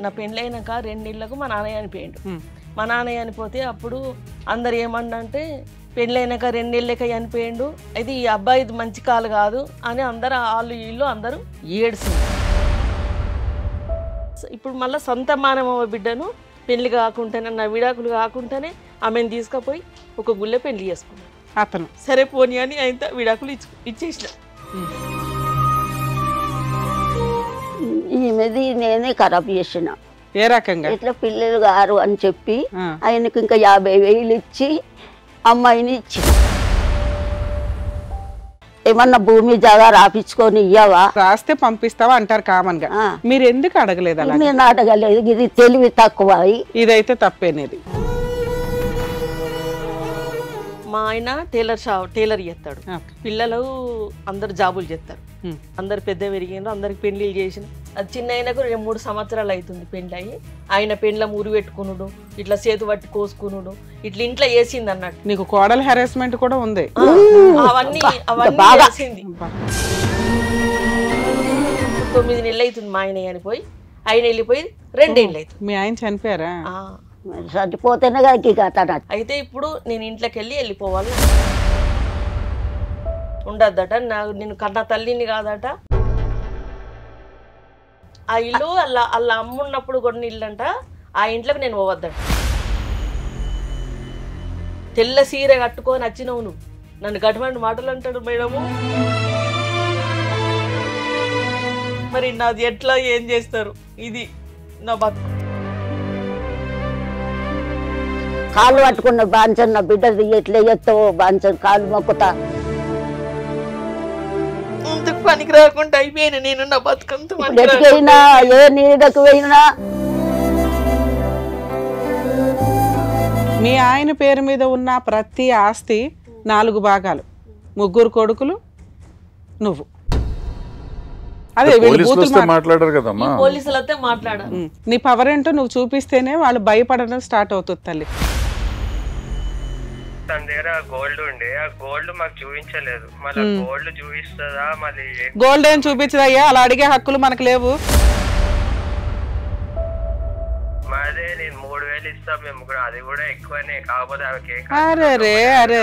నా పెళ్ళైనాక 2 నెలలకు మా నాన్న చనిపోయిండు. మా నాన్న చనిపోతే అప్పుడు అందరు ఏమన్నంటే పెళ్ళైనాక 2 నెలలకే చనిపోయిండు, అయితే ఈ అబ్బాయిది మంచి కాలు కాదు అని అందరు వాళ్ళు వీళ్ళు అందరూ ఏడ్చింది. ఇప్పుడు మళ్ళీ సొంత మానవ బిడ్డను పెళ్లి కాకుండానే నా విడాకులు కాకుండానే ఆమెను తీసుకుపోయి ఒక గుళ్ళె పెళ్లి చేసుకున్నాను. అతను సరే పోనీ అని ఆయన విడాకులు ఇచ్చేసిన. ఈమెది నేనే ఖరాబ్ చేసిన. ఏ రకంగా? ఇట్లా పిల్లలు గారు అని చెప్పి ఆయనకు ఇంకా 50,000 ఇచ్చి అమ్మాయిని ఇచ్చిన. ఏమన్నా భూమి జాగా రాపించుకొని ఇయ్యవా, రాస్తే పంపిస్తావా అంటారు కామన్ గా. మీరు ఎందుకు అడగలేదు? అలా నేను అడగలేదు, ఇది తెలివి తక్కువ. ఇదైతే తప్పేనేది. మా ఆయన టైలర్ చేస్తాడు, పిల్లలు అందరు జాబులు చేస్తారు, అందరు పెద్ద పెరిగినారు, అందరికి పెళ్లిళ్ళు చేసిన. అది చిన్న ఆయనకు 2-3 సంవత్సరాలు అవుతుంది పెళ్ళి అయ్యి. ఆయన పెండ్ల మురి పెట్టుకునుడు, ఇట్లా చేతు పట్టి కోసుకునుడు, ఇట్లా ఇంట్లో వేసింది అన్నట్టు. నీకు కోడల్ హెరాస్మెంట్ కూడా ఉంది. అవన్నీ చేసింది. 9 నెలలు అవుతుంది మా ఆయన చనిపోయి. ఆయన వెళ్ళిపోయి 2 ఏళ్ళు అవుతుంది. మీ ఆయన చనిపోయారా? చనిపోతేనే అయితే ఇప్పుడు నేను ఇంట్లోకి వెళ్ళిపోవాలి, ఉండద్దట, నేను కన్నా తల్లిని కాదట. ఆ ఇల్లు అలా అమ్మున్నప్పుడు కొన్ని ఇల్లు అంట, ఆ ఇంట్లోకి నేను పోవద్దట. తెల్ల సీర కట్టుకొని వచ్చినవు నువ్వు, నన్ను గటువంటి మాటలు అంటాడు మేడము. మరి నాది ఎట్లా ఏం చేస్తారు? ఇది నా బతుకు. కాళ్ళు పట్టుకున్న బాంచన్, నా బిడ్డది ఎట్లా చేస్తావో బాంచన్, కాళ్ళు మొక్కుతా. ఇంతకు పనికి రాకుండా అయిపోయినా నేను, నా బతుకంతా ఎటుకైనా ఏ నీడకు పోయినా. మీ ఆయన పేరు మీద ఉన్న ప్రతి ఆస్తి 4 భాగాలు, 3 కొడుకులు, నువ్వు. అదే మాట్లాడారు కదమ్మా, పోలీసులతో మాట్లాడారు. నీ పవర్ ఏంటో నువ్వు చూపిస్తేనే వాళ్ళు భయపడడం స్టార్ట్ అవుతుంది తల్లి. తన దగ్గర గోల్డ్ ఉండే, ఆ గోల్డ్ మాకు చూపించలేదు. మళ్ళీ గోల్డ్ చూపిస్తుందా? మళ్ళీ గోల్డ్ ఏం చూపించదయ్యా, అలా అడిగే హక్కులు మనకు లేవు. మాదే నేను 3,000 ఇస్తాం మేము కూడా, అది కూడా ఎక్కువనే. కాకపోతే అరే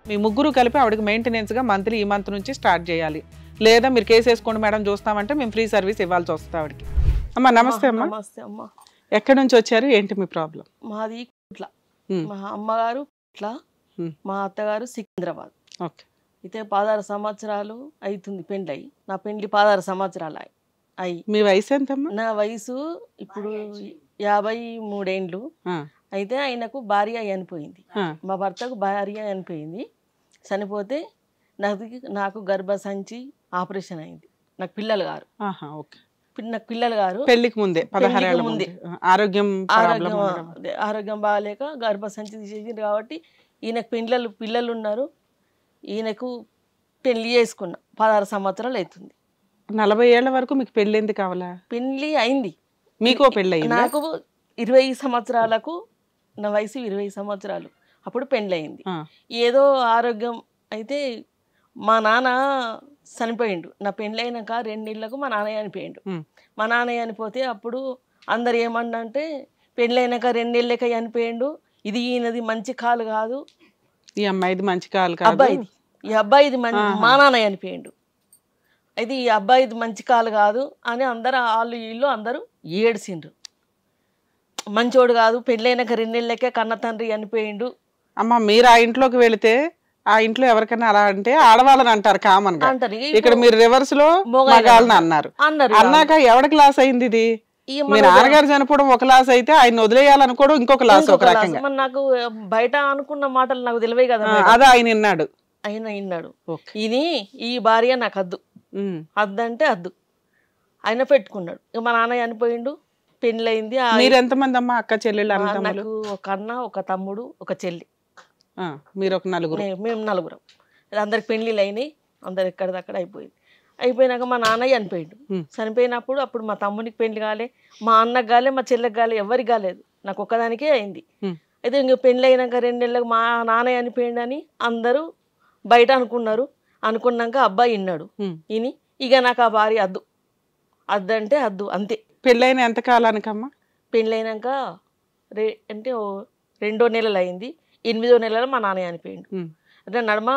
మీ 3 కలిపి ఆవిడకి మెయింటెనెన్స్ గా మంత్లీ ఈ మంత్ నుంచి స్టార్ట్ చేయాలి. లేదా మీరు కేసు వేసుకోండి మేడం చూస్తామంటే మేము ఫ్రీ సర్వీస్ ఇవ్వాల్సి వస్తుంది ఆవిడకి. అమ్మా నమస్తే అమ్మా. నమస్తే అమ్మా. ఎక్కడి నుంచి వచ్చారు, ఏంటి మీ ప్రాబ్లం? మాది ఇట్లా, మా అమ్మగారు ఇట్లా, మా అత్తగారు సికింద్రాబాద్. ఓకే. అయితే 16 సంవత్సరాలు అవుతుంది పెండ్లయి. నా పెండ్లి 16 సంవత్సరాలు అయ్యి. మీ వయసు ఎంతమ్మా? నా వయసు ఇప్పుడు 53 ఏండ్లు. అయితే ఆయనకు భార్య చనిపోయింది, మా భర్తకు భార్య చనిపోయింది. చనిపోతే నాకు గర్భసంచి ఆపరేషన్ అయింది. నాకు పిల్లలు గారు, నాకు పిల్లలు గారు పెళ్లికి ముందే 16 ఏళ్ల ముందే ఆరోగ్యం బాగాలేక గర్భసంచి తీసేసింది. కాబట్టి ఈయనకు పిల్లలు ఉన్నారు. ఈయనకు పెళ్లి చేసుకున్నా 16 సంవత్సరాలు అవుతుంది. 40 ఏళ్ల వరకు మీకు పెళ్లి ఎందుకు కావాలా? పెళ్లి అయింది. మీకు పెళ్లి అయింది? నాకు 20 సంవత్సరాలకు, నా వయసు 20 సంవత్సరాలు అప్పుడు పెళ్లి అయింది. ఏదో ఆరోగ్యం అయితే మా నాన్న చనిపోయిండు. నా పెళ్లి అయినాక 2 నెలలకు మా నాన్న చనిపోయిండు. మా నాన్న చనిపోతే అప్పుడు అందరు ఏమన్నంటే పెళ్ళైనాక 2 నెలలకే చనిపోయిండు, ఇది ఈయనది మంచి కాలు కాదు, ఈ అమ్మాయిది మంచి కాలు కాదు, అబ్బాయిది ఈ అబ్బాయిది మా నాన్న చనిపోయిండు, అయితే ఈ అబ్బాయిది మంచి కాలు కాదు అని అందరు వాళ్ళు వీళ్ళు అందరూ ఏడ్చిండ్రు. మంచోడు కాదు, పెళ్ళైనాక 2 నెలలకే కన్న తండ్రి చనిపోయిండు. అమ్మ మీరు ఆ ఇంట్లోకి వెళితే ఆ ఇంట్లో ఎవరికైనా అలా అంటే ఆడవాళ్ళని అంటారు కామన్ గా. ఇక్కడ మీరు రివర్స్ లో మగాళ్ళని అన్నారు. అన్నాక ఎవరికి లాస్ అయింది ఇది? మీ నాన్నగారు చనిపోవడం ఒక లాస్ అయితే ఆయన వదిలేయాలనుకోవడం ఇంకొక లాస్. ఒక రకంగా నాకు బయట అనుకున్న మాటలు నాకు తెలివే కదా. అదే ఆయన విన్నాడు. ఇది ఈ భార్య నాకు అద్దంటే అద్దు ఆయన పెట్టుకున్నాడు. మా నాన్న చనిపోయిండు, పెళ్ళయింది. మీరు ఎంతమంది అమ్మా అక్క చెల్లెళ్ళు? నాకు ఒక అన్న, ఒక తమ్ముడు, ఒక చెల్లి. మీరు ఒక నలుగురు? మేము నలుగురం. అందరికి పెళ్ళిళ్ళు అయినాయి, అందరు ఎక్కడిదక్కడ అయిపోయింది. అయిపోయినాక మా నాన్న చనిపోయిండు. చనిపోయినప్పుడు అప్పుడు మా తమ్మునికి పెళ్లి కాలే, మా అన్నకు కాలే, మా చెల్లెకి కాలే, ఎవరికి కాలేదు, నాకు ఒక్కదానికే అయింది. అయితే ఇంక పెళ్ళి అయినాక 2 నెలలకు మా నాన్న చనిపోయిండని అందరూ బయట అనుకున్నారు. అనుకున్నాక అబ్బాయి విన్నాడు. ఇని ఇక నాకు ఆ భార్య అద్దు, అద్దంటే అద్దు అంతే. పెళ్ళైన ఎంత కాలానికమ్మా? పెళ్ళైనాక అంటే 2వ నెలలు అయింది. 8వ నెలలో మా నాన్న చనిపోయిండు. అంటే నడమ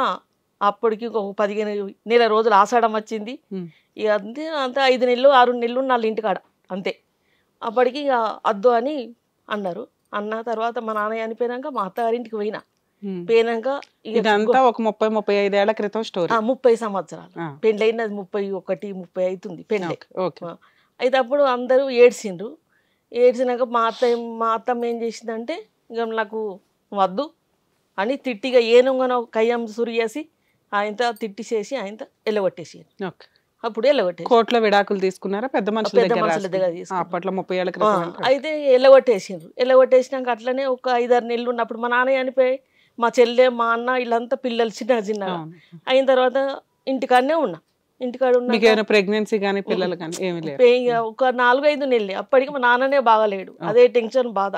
అప్పటికి ఒక 15 నెల రోజులు ఆషాఢం వచ్చింది. ఇక అంతే అంతా 5 నెలలు 6 నెలలు వాళ్ళ ఇంటికాడ అంతే. అప్పటికి ఇక అద్దు అని అన్నారు. అన్న తర్వాత మా నాన్న చనిపోయినాక మా అత్తగారింటికి పోయినాక ఇదంతా ఒక 30-35 ఏళ్ల క్రితం స్టోరీ. 30 సంవత్సరాలు పెళ్ళైనది 31, 30 అవుతుంది పెళ్ళి. అయితే అప్పుడు అందరూ ఏడ్చిండ్రు. ఏడ్చినాక మా అత్తమ్మ ఏం చేసిందంటే ఇక నాకు వద్దు అని తిట్టిగా ఏనుగనో కయ్యం సురియేసి ఆయనతో తిట్టిసేసి ఆయనతో ఎల్లగొట్టేసి అప్పుడు ఎల్లగొట్టేసి కోర్టులో విడాకులు తీసుకున్నారా? పెద్ద మనుషుల దగ్గర అప్పట్లో 30 ఏళ్ల క్రితం. అయితే ఎల్లగొట్టేసిండ్రు. ఎల్లగొట్టేసినాక అట్లనే ఒక 5-6 నెలలు ఉన్నప్పుడు మా నాన్న చనిపోయి మా చెల్లె మా అన్న వీళ్ళంతా పిల్లలు చిన్న అయిన తర్వాత ఇంటికాడనే ఉన్నా. ఇంటికాడ ఉన్నా ప్రెగ్నెన్సీ కానీ పిల్లలు కానీ ఏమి లేదు. ఒక 4-5 నెలలే. అప్పటికి మా నాన్ననే బాగాలేడు. అదే టెన్షన్ బాధ.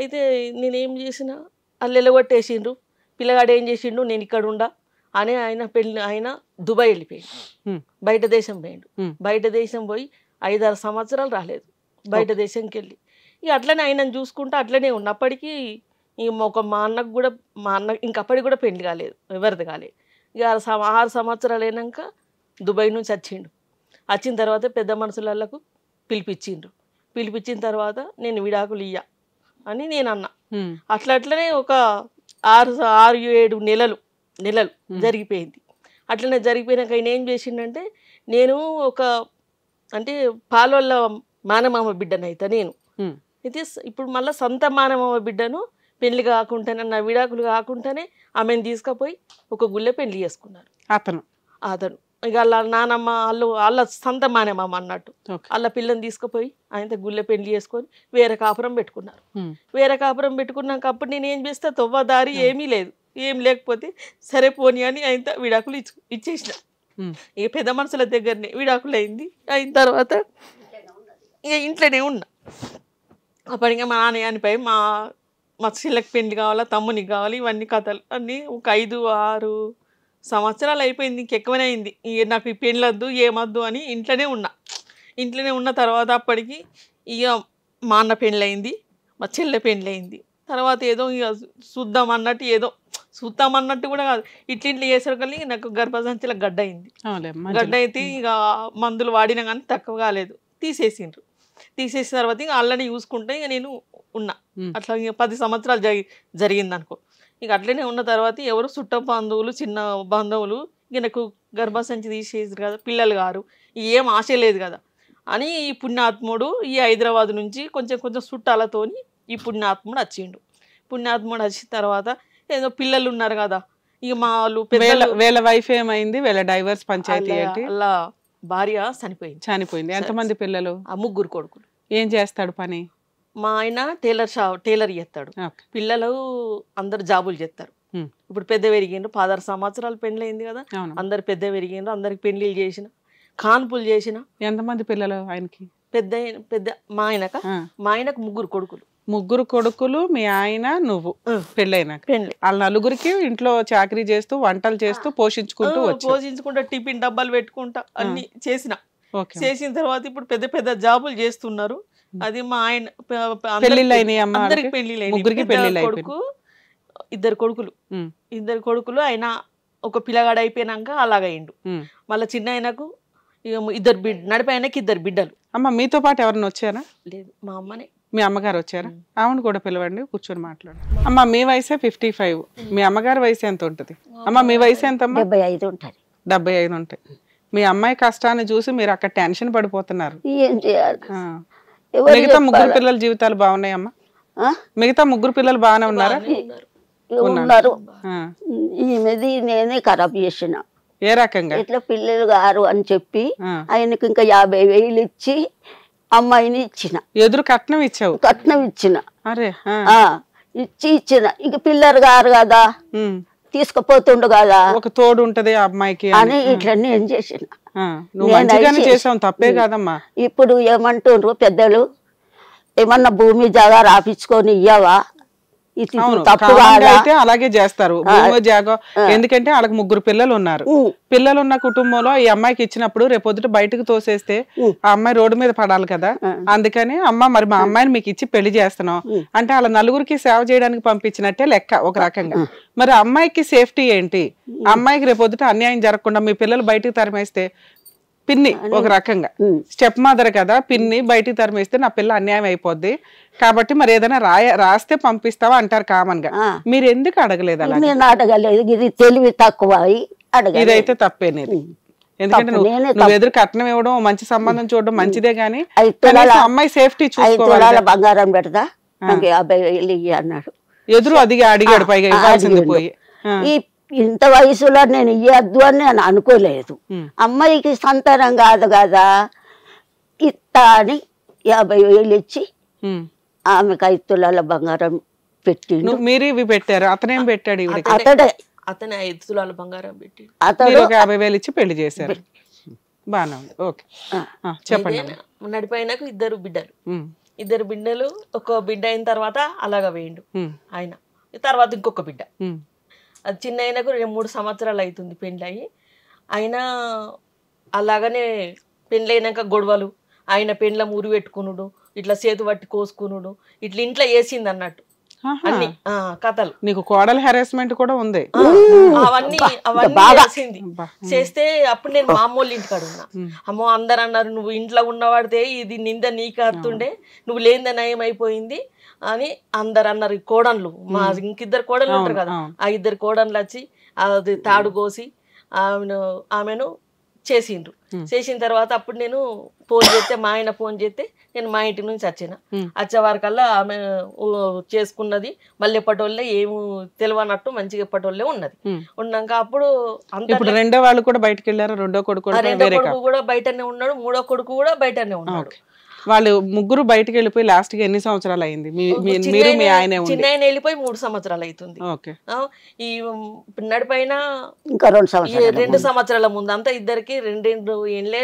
అయితే నేనేం చేసినా వాళ్ళు ఎల్లగొట్టేసిండ్రు. పిల్లగాడు ఏం చేసిండు నేను ఇక్కడ ఉండా అని ఆయన దుబాయ్ వెళ్ళిపోయిండు. బయట దేశం పోయిండు. బయట దేశం పోయి 5-6 సంవత్సరాలు రాలేదు బయట దేశంకి వెళ్ళి. ఇక అట్లనే ఆయనను చూసుకుంటా అట్లనే ఉన్నప్పటికీ మా అన్నకు కూడా ఇంకప్పటికి కూడా పెళ్లి కాలేదు, ఎవరిది కాలేదు. ఇక 6 సంవత్సరాలు అయినాక దుబాయ్ నుంచి వచ్చిండు. వచ్చిన తర్వాత పెద్ద మనుషులకు పిలిపించిన తర్వాత నేను విడాకులు ఇయ్యా అని నేను అన్నా. అట్లనే ఒక 6-7 నెలలు జరిగిపోయింది. అట్లనే జరిగిపోయినాక ఆయన ఏం చేసిండంటే నేను అంటే పాలవల్ల మానమామ బిడ్డనైతే నేను అయితే ఇప్పుడు మళ్ళీ సొంత మానమామ బిడ్డను పెళ్లి కాకుండానే నా విడాకులు కాకుండానే ఆమెను తీసుకుపోయి ఒక గుళ్ళె పెళ్లి చేసుకున్నారు అతను. ఇక వాళ్ళ నానమ్మ వాళ్ళ సొంత మానమామ అన్నట్టు వాళ్ళ పిల్లని తీసుకుపోయి ఆయనతో గుళ్ళె పెళ్లి చేసుకొని వేరే కాపురం పెట్టుకున్నారు. వేరే కాపురం పెట్టుకున్నాక అప్పుడు నేను ఏం చేస్తే తొవ్వదారి ఏమీ లేదు. ఏం లేకపోతే సరే పోనీ అని ఆయన విడాకులు ఇచ్చేసిన. ఇక పెద్ద మనుషుల దగ్గరనే విడాకులు అయిన తర్వాత ఇక ఇంట్లోనే ఉన్నా. అప్పటికే మా నాన్న అనిపోయి మా చెల్లెకి పెళ్లి కావాలా, తమ్మునికి కావాలి, ఇవన్నీ కథలు అన్నీ ఒక 5-6 సంవత్సరాలు అయిపోయింది. ఇంకెక్కువనే అయింది. నాకు ఈ పెళ్ళొద్దు ఏమొద్దు అని ఇంట్లోనే ఉన్న తర్వాత అప్పటికి ఇక మా అన్న పెళ్ళయింది, మా చెల్లె పెళ్ళయింది. తర్వాత ఏదో ఇక చూద్దామన్నట్టు కూడా కాదు, ఇట్లింట్లు చేసేకల్ని నాకు గర్భసంచిలో గడ్డ అయింది. గడ్డ అయితే ఇక మందులు వాడినా కానీ తక్కువ కాలేదు. తీసేసిన తర్వాత ఇక అల్లనే చూసుకుంటే ఇక నేను ఉన్నా. అట్లా ఇక 10 సంవత్సరాలు జరిగింది అనుకో. ఇక అట్లనే ఉన్న తర్వాత ఎవరు చుట్ట బంధువులు చిన్న బంధువులు ఇక నాకు గర్భసంచి తీసేసారు కదా, పిల్లలు గారు ఏం ఆశ లేదు కదా అని ఈ పుణ్యాత్ముడు ఈ హైదరాబాద్ నుంచి కొంచెం చుట్టాలతోని ఈ పుణ్యాత్ముడు వచ్చిండు. పుణ్యాత్ముడు వచ్చిన తర్వాత ఏదో పిల్లలు ఉన్నారు కదా, ఇక మా వాళ్ళు వీళ్ళ వైఫ్ ఏమైంది, వీళ్ళ డైవర్స్ పంచాయతీ ఏంటి, అలా భార్య చనిపోయింది. ఎంతమంది పిల్లలు? 3 కొడుకులు. ఏం చేస్తాడు పని? మా ఆయన టైలర్ చేస్తాడు. పిల్లలు అందరు జాబులు చేస్తారు. ఇప్పుడు పెద్ద పెరిగిండ్రు. 16 సంవత్సరాలు పెళ్ళయింది కదా, అందరు పెద్ద పెరిగిండ్రు. అందరికి పెళ్లిళ్ళు చేసిన, కాన్పులు చేసిన. ఎంతమంది పిల్లలు ఆయనకి? పెద్ద మా ఆయనకు 3 కొడుకులు. 3 కొడుకులు, మీ ఆయన, నువ్వు పెళ్ళైనాక వాళ్ళ 4గురికి ఇంట్లో చాకరీ చేస్తూ వంటలు చేస్తూ పోషించుకుంటూ టిఫిన్ డబ్బాలు పెట్టుకుంటా అన్ని చేసిన తర్వాత ఇప్పుడు పెద్ద జాబులు చేస్తున్నారు. అది మా ఆయన అందరికి పెళ్లిళ్ళు. కొడుకు 2 కొడుకులు ఆయన ఒక పిల్లగాడు అయిపోయినాక అలాగైండు. మళ్ళీ చిన్న ఆయనకు నడిపి ఆయనకి 2 బిడ్డలు. అమ్మ మీతో పాటు ఎవరైనా వచ్చారా? లేదు, మా అమ్మనే. మీ అమ్మగారు వచ్చారా? ఆమెను కూడా పిలవండి, కూర్చొని మాట్లాడు. అమ్మ మీ వయసే 55, మీ అమ్మగారి వయసు ఎంత ఉంటుంది? అమ్మ మీ వయసు ఎంత? 75 ఉంటుంది. 75 ఉంటాయి. మీ అమ్మాయి కష్టాన్ని చూసి మీరు అక్కడ టెన్షన్ పడిపోతున్నారు. ఏం చేయాలి? మిగతా 3 పిల్లల జీవితాలు బాగున్నాయమ్మా? మిగతా 3 పిల్లలు బాగానే ఉన్నారా? ఉన్నారు. ఈమెది నేనే ఖరాబ్ చేసిన. ఏ రకంగా? ఇట్లా పిల్లలు గారు అని చెప్పి ఆయనకు ఇంకా 50,000 ఇచ్చి అమ్మాయిని ఇచ్చిన. ఎదురు కట్నం ఇచ్చావు? కట్నం ఇచ్చిన. అరే ఇచ్చిన. ఇక పిల్లలు గారు కదా, తీసుకుపోతుండు కదా, ఒక తోడు ఉంటది అమ్మాయికి అని ఇట్లా నేను చేసిన. తప్పే కాదమ్మా. ఇప్పుడు ఏమంటుండ్రు పెద్దలు, ఏమన్నా భూమి జాగా రాపించుకొని ఇయ్యవా అయితే అలాగే చేస్తారు భూమి జాగో. ఎందుకంటే వాళ్ళకి 3 పిల్లలు ఉన్నారు. పిల్లలు ఉన్న కుటుంబంలో ఈ అమ్మాయికి ఇచ్చినప్పుడు రేపొద్దుట బయటకు తోసేస్తే ఆ అమ్మాయి రోడ్డు మీద పడాలి కదా. అందుకని అమ్మ మరి మా అమ్మాయిని మీకు ఇచ్చి పెళ్లి చేస్తున్నాం అంటే వాళ్ళ నలుగురికి సేవ చేయడానికి పంపించినట్టే లెక్క ఒక రకంగా. మరి అమ్మాయికి సేఫ్టీ ఏంటి? అమ్మాయికి రేపొద్దుట అన్యాయం జరగకుండా మీ పిల్లలు బయటకు తరిమేస్తే పిన్ని ఒక రకంగా స్టెప్ మదర్ కదా, పిన్ని బయటికి తరిమేస్తే నా పిల్ల అన్యాయం అయిపోద్ది కాబట్టి మరి ఏదైనా రాస్తే పంపిస్తావా అంటారు కామన్ గా. మీరు ఎందుకు అడగలేదు అలా? అడగలేదు, ఇది తెలివి తక్కువ. ఇదైతే తప్పేనేది. ఎందుకంటే నువ్వు ఎదురు కట్నం ఇవ్వడం మంచి సంబంధం చూడడం మంచిదే గానీ అమ్మాయి సేఫ్టీ చూసుకోవాలి. బంగారం పెడతా 50,000 అన్నాడు. ఎదురు అడిగాడు పైగా ఇవ్వాల్సింది పోయి. ఇంత వయసులో నేను ఇయ్యద్దు అని నేను అనుకోలేదు. అమ్మాయికి సంతానం కాదు కదా ఇత్తా అని 50,000 ఇచ్చి ఆమెకు 5 తులాల బంగారం పెట్టిండు. మీరు ఇవి పెట్టారు, అతనేం పెట్టాడు? అతనే 5 తులాల బంగారం పెట్టి అతను 50,000 ఇచ్చి పెళ్లి చేశారు. బాగా ఓకే చెప్పండి. నడిపోయినాక 2 బిడ్డలు. ఒక బిడ్డ అయిన తర్వాత అలాగా వేయండు ఆయన. తర్వాత ఇంకొక బిడ్డ. అది చిన్న ఆయనకు 2-3 సంవత్సరాలు అవుతుంది పెళ్ళి అయ్యి. ఆయన అలాగనే పెళ్ళైనాక గొడవలు, ఆయన పెండ్ల మురి పెట్టుకునుడు, ఇట్లా చేతు పట్టి కోసుకునుడు, ఇట్లా ఇంట్లో వేసింది అన్నట్టు అన్ని కథలు. నీకు కోడల హెరాస్మెంట్ కూడా ఉంది. అవన్నీ చేసింది. చేస్తే అప్పుడు నేను మా అమ్మోళ్ళ ఇంటికాడ ఉన్నా. అమ్మో అందరు అన్నారు నువ్వు ఇంట్లో ఉన్నవాడితే ఇది నింద నీకు అత్తుండే, నువ్వు లేనిదే నయం అయిపోయింది అని అందరు అన్నారు. కోడన్లు మా ఇంకిద్దరు కోడన్లు ఉంటారు కదా, ఆ 2 కోడన్లు వచ్చి అది తాడు కోసి ఆమెను చేసిండ్రు. చేసిన తర్వాత అప్పుడు నేను ఫోన్ చేస్తే మా ఆయన ఫోన్ చేస్తే నేను మా ఇంటి నుంచి వచ్చే వరకల్లా ఆమె చేసుకున్నది. మళ్ళీ ఎప్పటోళ్ళే ఏమి తెలియనట్టు మంచిగా ఎప్పటోళ్ళే ఉన్నది. ఉన్నాక అప్పుడు రెండో వాళ్ళు కూడా బయటకు వెళ్ళారు. రెండో కొడుకు కూడా బయటనే ఉన్నాడు, 3వ కొడుకు కూడా బయటనే ఉన్నాడు. వాళ్ళు 3 బయటకు వెళ్ళిపోయి లాస్ట్ కి ఎన్ని సంవత్సరాలు అయింది? చిన్న ఆయన వెళ్ళిపోయి 3 సంవత్సరాలు అవుతుంది. ఈ నడిపైన ఇంకా 2 సంవత్సరాల ముందు అంతా ఇద్దరికి 2 ఏళ్ళే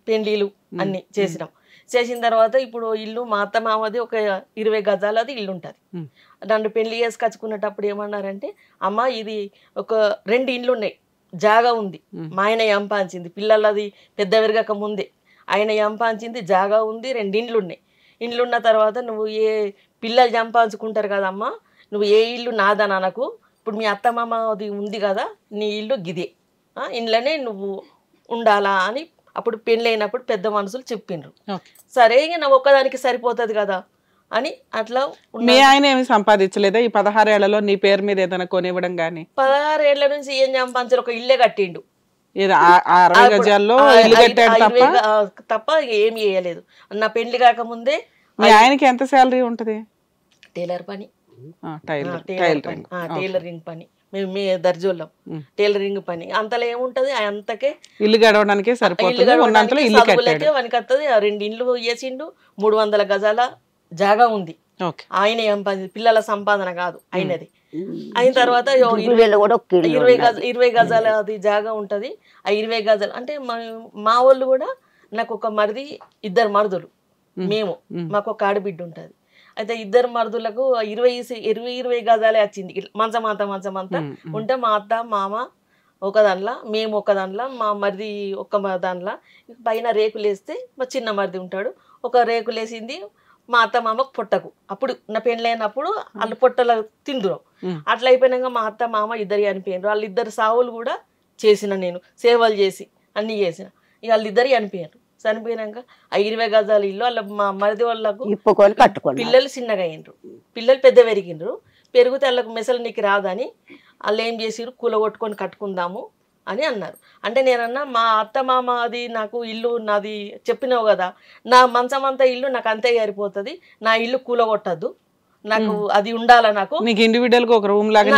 పెళ్లిలు అన్ని చేసినాం. చేసిన తర్వాత ఇప్పుడు ఇల్లు మా అత్త మామది ఒక 20 గజాలది ఇల్లు ఉంటుంది. నన్ను పెళ్లి చేసుకొచ్చుకునేటప్పుడు ఏమన్నారంటే అమ్మ ఇది ఒక 2 ఇండ్లు ఉన్నాయి, జాగా ఉంది, మా ఆయన ఎంపాంచింది, పిల్లలది పెద్ద విరగక ముందే ఆయన ఎంపాంచింది, జాగా ఉంది, 2 ఇండ్లు ఉన్నాయి. ఇండ్లు ఉన్న తర్వాత నువ్వు ఏ పిల్లలు చంపాల్చుకుంటారు కదమ్మా, నువ్వు ఏ ఇల్లు నాదా నాకు, ఇప్పుడు మీ అత్తమామది ఉంది కదా నీ ఇల్లు గిదే, ఇంట్లోనే నువ్వు ఉండాలా అని అప్పుడు పెళ్ళి అయినప్పుడు పెద్ద మనుషులు చెప్పిండ్రు. సరే ఇక నా ఒక్కదానికి సరిపోతుంది కదా అని అట్లా. మీ ఆయన ఏమి సంపాదించలేదా ఈ 16 ఏళ్లలో నీ పేరు మీద ఏదైనా కొనివ్వడం గానీ? 16 ఏళ్ల నుంచి ఏం సంపాదించారు, ఒక ఇల్లే కట్టిండు. 60 గజాల్లో ఇల్లు కట్టాడు తప్ప ఏమి చేయలేదు. నా పెళ్లి కాకముందే. మీ ఆయనకి ఎంత శాలరీ ఉంటది? టైలర్ పని, టైలరింగ్ పని. మేము దర్జోళ్ళం, టైలరింగ్ పని. అంతలో ఏముంటది, అంతకే ఇల్లు గడవడానికే సరిపోతుంది. వనికి వస్తుంది. 2 ఇండ్లు వేసిండు, 300 గజాల జాగా ఉంది. ఆయన పిల్లల సంపాదన కాదు ఆయనది. అయిన తర్వాత 20 గజాల అది జాగా ఉంటది. ఆ 20 గజాలు అంటే మా వాళ్ళు కూడా నాకు ఒక మరిది, 2 మరుదులు, మేము మాకు ఒక ఆడబిడ్డ ఉంటది. అయితే 2 మరుదులకు 20 గజాలే వచ్చింది. మంచమంతా ఉంటే మా అత్త మామ ఒక దాంట్లో, మేము ఒక దాంట్లో, మా మరిది ఒక దాంట్లో. పైన రేకులు వేస్తే మా చిన్న మరిది ఉంటాడు, ఒక రేకులు వేసింది మా అత్త మామకు పొట్టకు. అప్పుడు నా పెళ్ళైనప్పుడు వాళ్ళు పొట్టల తిందురు. అట్లా అయిపోయినాక మా అత్త మామ 2 చనిపోయినారు. వాళ్ళు 2 సావులు కూడా చేసిన, నేను సేవలు చేసి అన్ని చేసిన. ఇక వాళ్ళు 2 చనిపోయారు. చనిపోయినాక ఆ 20 గజాల ఇల్లు వాళ్ళ మా మరిది వాళ్ళకు పిల్లలు చిన్నగా అయినరు, పిల్లలు పెద్ద పెరిగినరు. పెరిగితే వాళ్ళకు మెసలు నీకు రాదని వాళ్ళు ఏం చేసిరు, కూలగొట్టుకొని కట్టుకుందాము అని అన్నారు. అంటే నేనన్నా మా అత్త మామ అది నాకు ఇల్లు నాది చెప్పినావు కదా, నా మంచమంతా ఇల్లు నాకు అంతే సరిపోతుంది, నా ఇల్లు కూలగొట్టద్దు, నాకు అది ఉండాలా, నాకు ఇండివిడువల్ గా ఒక రూమ్ లాగా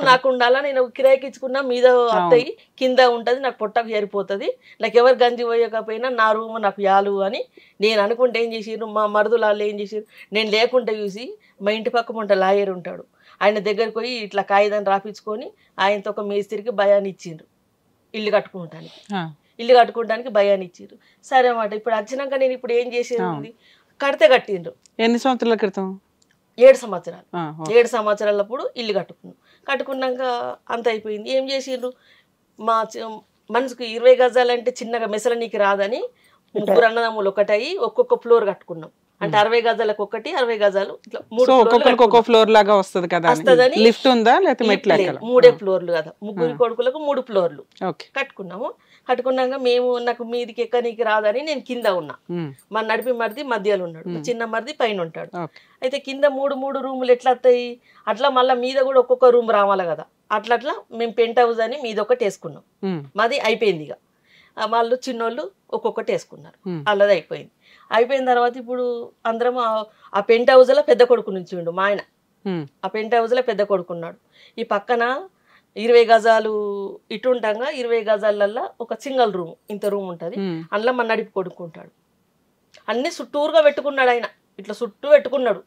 నాకు ఉండాలా, నేను కిరాయికి ఇచ్చుకున్నా మీద అత్తయ్యి కింద ఉంటది, నాకు పొట్టకు సరిపోతుంది, నాకు ఎవరు గంజి పోయకపోయినా నా రూమ్ నాకు యాలు అని నేను అనుకుంటే ఏం చేసిరు మా మరుదులు వాళ్ళు ఏం చేసిరు, నేను లేకుంటే చూసి మా ఇంటి పక్క ఉంటే లాయర్ ఉంటాడు, ఆయన దగ్గరికి పోయి ఇట్లా కాగితం రాపించుకొని ఆయనతో ఒక మేస్త్రికి భయాన్ని ఇచ్చిండ్రు ఇల్లు కట్టుకుంటానికి భయాన్ని ఇచ్చిండ్రు. సరే అన్నమాట. ఇప్పుడు వచ్చినాక నేను ఇప్పుడు ఏం చేసేది, కడితే కట్టిండ్రు. ఎన్ని సంవత్సరాల క్రితం? 7 సంవత్సరాలు 7 సంవత్సరాలప్పుడు ఇల్లు కట్టుకున్నాక అంత అయిపోయింది. ఏం చేసిండ్రు, మా మనసుకు 20 గజాలంటే చిన్నగా మెసలనీకి రాదని 3 అన్నదమ్ములు ఒకటయి ఒక్కొక్క ఫ్లోర్ కట్టుకున్నాం. అంటే 60 గజాలకు ఒకటి, 60 గజాలు ఇట్లా 3 ఫ్లోర్ లాగా వస్తుంది కదా. లిఫ్ట్ ఉందా లేకపోతే మెట్లు ఎక్కాలా? 3 ఫ్లోర్లు కదా, 3 కొడుకులకు 3 ఫ్లోర్లు కట్టుకున్నాము. కట్టుకున్నాక నాకు మీదికి ఎక్కనికి రాదని నేను కింద ఉన్నా, మా నడిపి మరిది మధ్యలో ఉన్నాడు, చిన్న మరిది పైన ఉంటాడు. అయితే కింద 3 రూములు ఎట్లా వస్తాయి, అట్లా మళ్ళీ మీద కూడా ఒక్కొక్క రూమ్ రావాలి కదా. అట్లా మేము పెంట్ హౌస్ అని మీద ఒకటి వేసుకున్నాం. మాది అయిపోయింది. ఇక వాళ్ళు చిన్నోళ్ళు ఒక్కొక్కటి వేసుకున్నారు, అల్లది అయిపోయింది. అయిపోయిన తర్వాత ఇప్పుడు అందరం ఆ పెంట్ హౌస్ లో పెద్ద కొడుకు నుంచి ఉండు మా ఆయన, ఆ పెంట్ హౌస్ లో పెద్ద కొడుకున్నాడు. ఈ పక్కన 20 గజాలు ఇటు ఉంటాగా 20 గజాలల్లో ఒక సింగిల్ రూమ్, ఇంత రూమ్ ఉంటది, అందులో మన నడిపి కొడుకుంటాడు. అన్ని చుట్టూరుగా పెట్టుకున్నాడు ఆయన, ఇట్లా చుట్టూ పెట్టుకున్నాడు.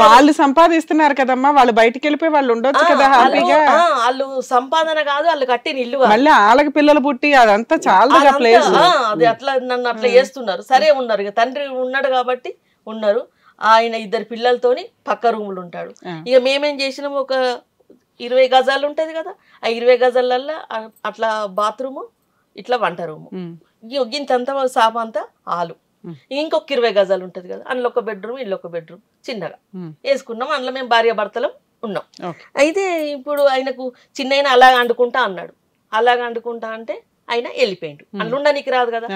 వాళ్ళు సంపాదిస్తున్నారు కదమ్మా, వాళ్ళు బయటికి వెళ్ళిపోయి వాళ్ళు ఉండొచ్చు కదా హ్యాపీగా. వాళ్ళు సంపాదన కాదు, వాళ్ళు కట్టిన ఇల్లు, మళ్ళీ వాళ్ళకి పిల్లలు పుట్టి అదంతా చాలా ప్లేస్. అది అట్లా నన్ను అట్లా చేస్తున్నారు. సరే ఉన్నారు, ఇక తండ్రి ఉన్నాడు కాబట్టి ఉన్నారు. ఆయన 2 పిల్లలతోని పక్క రూములు ఉంటాడు. ఇక మేమేం చేసినాము, ఒక 20 గజాలు ఉంటది కదా, ఆ 20 గజాలల్లో అట్లా బాత్రూము, ఇట్లా వంట రూము, ఇంతంతా సాప అంతా హాలు, ఇంకొక 20 గజాలు ఉంటది కదా, అందులో ఒక బెడ్రూమ్, ఇల్లు ఒక బెడ్రూమ్ చిన్నగా వేసుకున్నాం. అందులో మేము భార్య భర్తలం ఉన్నాం. అయితే ఇప్పుడు ఆయనకు చిన్న అలాగ అండుకుంటా అన్నాడు. అలాగ అండుకుంటా అంటే ఆయన వెళ్ళిపోయిండు, అందులో ఉండడానికి రాదు కదా,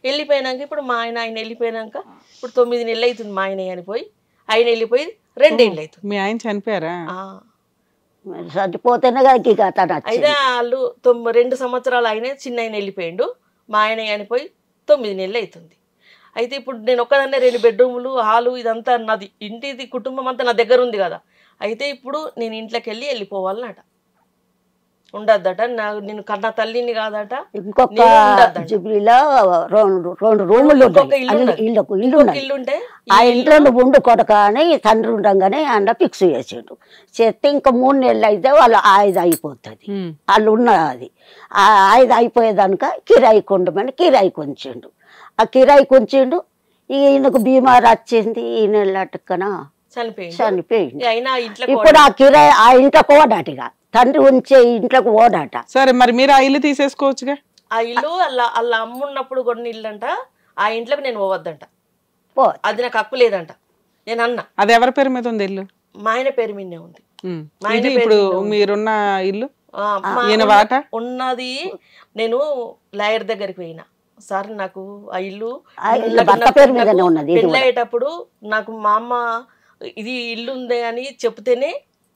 వెళ్ళిపోయినాక ఇప్పుడు మా ఆయన వెళ్ళిపోయినాక ఇప్పుడు 9 నెలలు అవుతుంది. మా ఆయన చనిపోయి, ఆయన వెళ్ళిపోయి 2 ఏళ్ళు అవుతుంది. మీ ఆయన చనిపోయారా? చనిపోతేనే అయితే వాళ్ళు 2 సంవత్సరాలు ఆయన చిన్న ఆయన వెళ్ళిపోయిండు, మా ఆయన చనిపోయి 9 నెలలు అవుతుంది. అయితే ఇప్పుడు నేను ఒక్కదాన్నే 2 బెడ్రూములు, హాలు, ఇదంతా నాది, ఇంటిది కుటుంబం అంతా నా దగ్గర ఉంది కదా. అయితే ఇప్పుడు నేను ఇంట్లోకి వెళ్ళిపోవాలన్నట, ఉండద్దట, నేను కన్నా తల్లిని కాదట. ఇంకొక జుబ్లీలో 2 రూములు ఇల్లుంటే ఆ ఇంట్లో నువ్వు ఉండు కొడక అని తండ్రి ఉండగానే అండ ఫిక్స్ చేసిండు. చేస్తే ఇంకా 3 నెలలు అయితే వాళ్ళు ఆయుధ అయిపోతుంది, వాళ్ళు ఉన్నది ఆ ఆయుధ అయిపోయేదానిక కిరాయి కొండమని కిరాయి కొంచిండు. ఆ కిరాయి కొంచిండు, ఈయనకు బీమారు వచ్చింది, ఈ నెలటక్కన చనిపోయింది. ఇప్పుడు ఆ కిరాయి ఆ ఇంట్లోకి ఓడాటిగా, తండ్రి ఉంచే ఇంట్లోకి ఓడాట. సరే మరి మీరు ఆ ఇల్లు తీసేసుకోవచ్చుగా. ఆ ఇల్లు వాళ్ళ అమ్మున్నప్పుడు కొన్ని ఇల్లు అంట, ఆ ఇంట్లోకి నేను పోవద్దంట, అది నాకు హక్కు లేదంట. నేను అన్నా, అది ఎవరి పేరు మీద ఉంది ఇల్లు? మా ఆయన పేరు మీదే ఉంది. ఇప్పుడు మీరున్న ఇల్లు ఉన్నది. నేను లాయర్ దగ్గరికి పోయినా, సార్ నాకు ఆ ఇల్లు పెళ్ళి అయ్యేటప్పుడు నాకు మా అమ్మ ఇది ఇల్లు ఉంది అని చెప్తేనే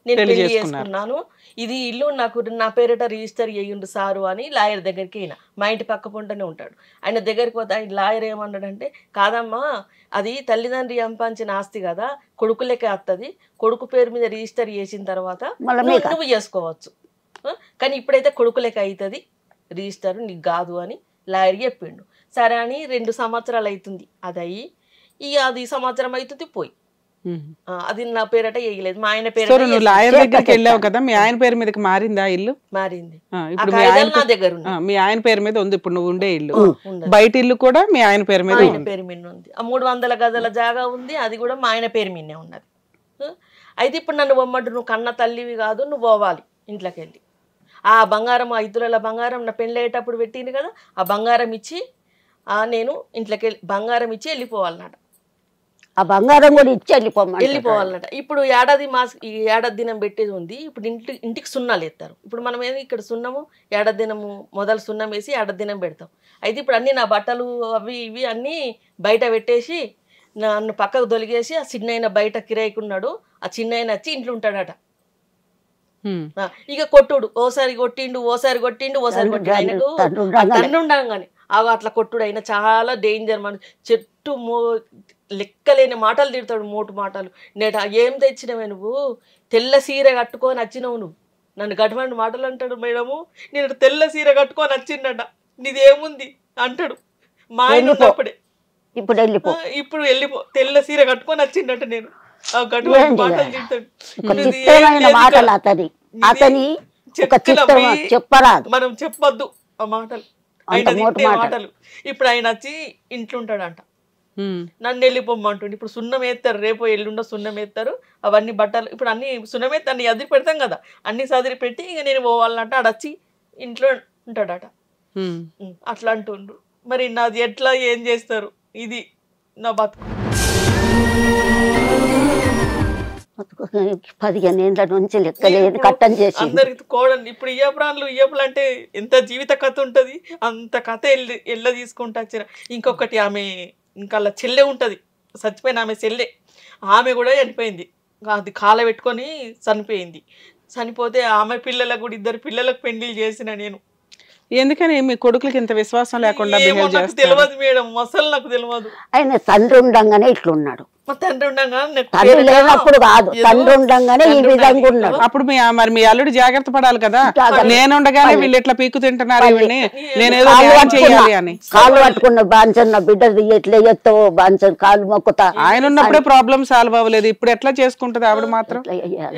నేను పెళ్లి చేసుకున్నాను, ఇది ఇల్లు నాకు నా పేరిట రిజిస్టర్ చేయండు సారు అని లాయర్ దగ్గరికి అయినా. మా ఇంటి పక్క పొంటనే ఉంటాడు. ఆయన దగ్గరికి పోతే ఆయన లాయర్ ఏమన్నాడంటే, కాదమ్మా అది తల్లిదండ్రి సంపాదించిన ఆస్తి కదా, కొడుకులకే వస్తుంది, కొడుకు పేరు మీద రిజిస్టర్ చేసిన తర్వాత నువ్వు చేసుకోవచ్చు, కానీ ఇప్పుడైతే కొడుకులకే అవుతుంది రిజిస్టర్, నీకు కాదు అని లాయర్ చెప్పిండు. సరే అని 2 సంవత్సరాలు అవుతుంది అది అయ్యి, ఇక అది సంవత్సరం అవుతుంది పోయి, అది నా పేరట వేయలేదు, మా ఆయన పేరు. లాయర్ దగ్గరికి వెళ్ళావు కదా, మీ ఆయన పేరు మీదకి మారిందా ఇల్లు? మారింది. ఇప్పుడు నా దగ్గర మీ ఆయన పేరు మీద ఉంది ఇప్పుడు నువ్వు ఉండే ఇల్లు, బయట ఇల్లు కూడా మీ ఆయన పేరు మీద ఉంది. ఆ 300 గజాల జాగా ఉంది, అది కూడా మా ఆయన పేరు మీదే ఉన్నది. అయితే ఇప్పుడు నన్ను బొమ్మడు, నువ్వు కన్న తల్లివి కాదు, నువ్వు పోవాలి ఇంట్లోకి వెళ్ళి. ఆ బంగారం 5 తులాల బంగారం నా పెళ్ళి అయ్యేటప్పుడు పెట్టింది కదా, ఆ బంగారం ఇచ్చి నేను ఇంట్లోకి బంగారం ఇచ్చి వెళ్ళిపోవాలన్నట. ఆ బంగారం కూడా ఇచ్చి వెళ్ళిపోవాలన్నట. ఇప్పుడు ఈ ఏడాది దినం పెట్టేది ఉంది. ఇప్పుడు ఇంటికి సున్నాలు ఎత్తారు. ఇప్పుడు మనం ఏది ఇక్కడ సున్నము ఏడాది దినము మొదలు సున్నం వేసి ఏడాది దినం పెడతాం. అయితే ఇప్పుడు అన్ని నా బట్టలు అవి ఇవి అన్నీ బయట పెట్టేసి నన్ను పక్కకు తొలిగేసి ఆ చిన్న బయట కిరాయికున్నాడు, ఆ చిన్న వచ్చి ఇంట్లో ఉంటాడట. ఇక కొట్టుడు, ఓసారి కొట్టిండు ఓసారి కొట్టిండు. ఆయనకు తండ్రి ఉండగానే అట్లా కొట్టుడు. అయినా చాలా డేంజర్. మన చెట్టు లెక్కలేని మాటలు తిడతాడు, మోటు మాటలు. ఏం తెచ్చినవే నువ్వు, తెల్ల సీర కట్టుకొని వచ్చినావు నువ్వు, నన్ను గటువంటి మాటలు అంటాడు. మేడము నేను తెల్ల సీర కట్టుకొని వచ్చిండట, నీదేముంది అంటాడు. మా ఆయన ఉన్నప్పుడే ఇప్పుడు వెళ్ళిపో తెల్ల సీర కట్టుకొని వచ్చిండట. నేను గటువంటి మాటలు తింటాడు. మనం చెప్పొద్దు ఆ మాటలు, ఆయన మాటలు. ఇప్పుడు ఆయన వచ్చి ఇంట్లో ఉంటాడంట. నన్ను వెళ్ళిపోమ్మంటుండే. ఇప్పుడు సున్నం వేస్తారు, రేపు ఎల్లుండో సున్నం వేస్తారు, అవన్నీ బట్టలు ఇప్పుడు అన్ని సున్నం వేస్తే అన్ని అదిరి పెడతాం కదా, అన్ని సదిరి పెట్టి ఇక నేను పోవాలంటే ఆడొచ్చి ఇంట్లో ఉంటాడట. అట్లా అంటుండ్రు. మరి నాది ఎట్లా ఏం చేస్తారు? ఇది నా బతుకు. 15 ఏళ్ళ నుంచి లెక్కలేదు కట్టం చేసి అందరికి కోడలు ఇప్పుడు ఇయ్యపులు అంటే ఎంత జీవిత కథ ఉంటది, అంత కథ ఎల్ల తీసుకుంటా వచ్చిన. ఇంకొకటి ఆమె ఇంకా అలా చెల్లె ఉంటది, చచ్చిపోయిన ఆమె చెల్లె, ఆమె కూడా చనిపోయింది. అది కాల పెట్టుకొని చనిపోయింది. చనిపోతే ఆమె పిల్లలకు కూడా 2 పిల్లలకు పెళ్లి చేసిన నేను. ఎందుకని మీ కొడుకులకి ఇంత విశ్వాసం లేకుండా తెలియదు మేడం, అసలు నాకు తెలియదు. ఆయన తండ్రి ఉండంగానే ఇట్లున్నాడు, తండ్రి ఉండగానే తండ్రి లేనప్పుడు కాదు, తండ్రి ఉండంగానే ఈ విధంగా ఉన్నాడు. అప్పుడు మరి మీ అల్లుడు జాగ్రత్త పడాలి కదా, నేనుండగానే వీళ్ళు ఎట్లా పీకు తింటున్నారు, నేనేదో చేయాలి అని. కాళ్ళు పట్టుకున్న బాంచన్న బిడ్డ ఎట్లా ఎత్తావో బాంచన్ కాళ్ళు మొక్కుతా. ఆయన ఉన్నప్పుడే ప్రాబ్లం సాల్వ్ అవ్వలేదు, ఇప్పుడు ఎట్లా చేసుకుంటది ఆవిడ మాత్రం?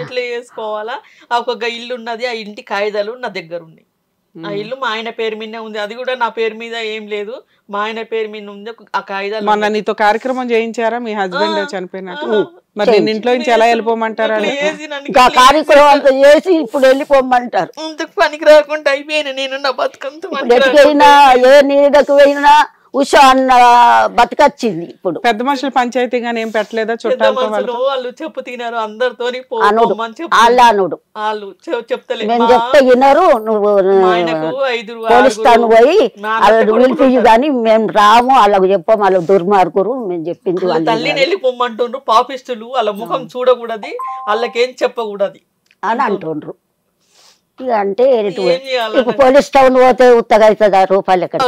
ఎట్లా చేసుకోవాలా? ఒక ఇల్లు ఉన్నది, ఆ ఇంటి కాగితాలు నా దగ్గర ఉన్నాయి. ఆ ఇల్లు మా ఆయన పేరు మీద ఉంది, అది కూడా నా పేరు మీద ఏం లేదు, మా ఆయన పేరు మీద ఉంది ఆ కాగితాలు. మొన్న నీతో కార్యక్రమం చేయించారా మీ హస్బెండ్ చనిపోయినట్టు? మరి నేను ఇంట్లో నుంచి ఎలా వెళ్ళిపోమంటారా? కార్యక్రమం అంతా చేసి ఇప్పుడు వెళ్ళిపోమంటారు. అంతకు పనికి రాకుండా అయిపోయినా నేను, నా బతుకంతా ఎటుకైనా ఏ నీడకు పోయినా ఉషా అన్న బతికొచ్చింది. ఇప్పుడు పెద్ద మనుషులు పంచాయతీగానే ఏం పెట్టలేదా? చుట్టాలు వాళ్ళు చెప్పు తినారు అందరితో, వాళ్ళు చెప్తలేదు, నేను చెప్తే వినరు. నువ్వు పోలీస్ స్టేషన్ పోయి వాళ్ళని పిలిపి కానీ మేము రాము, వాళ్ళకు చెప్పాము, వాళ్ళ దుర్మార్గురు మేము చెప్పింది. తల్లిని వెళ్ళిపోమంటుండ్రు, పాపిస్టులు, వాళ్ళ ముఖం చూడకూడదు, వాళ్ళకేం చెప్పకూడదు అని అంటుండ్రు. ఇక అంటే ఇప్పుడు పోలీస్ టౌన్ పోతే ఉత్తగా అవుతుంది, రూపాయలు ఎక్కడ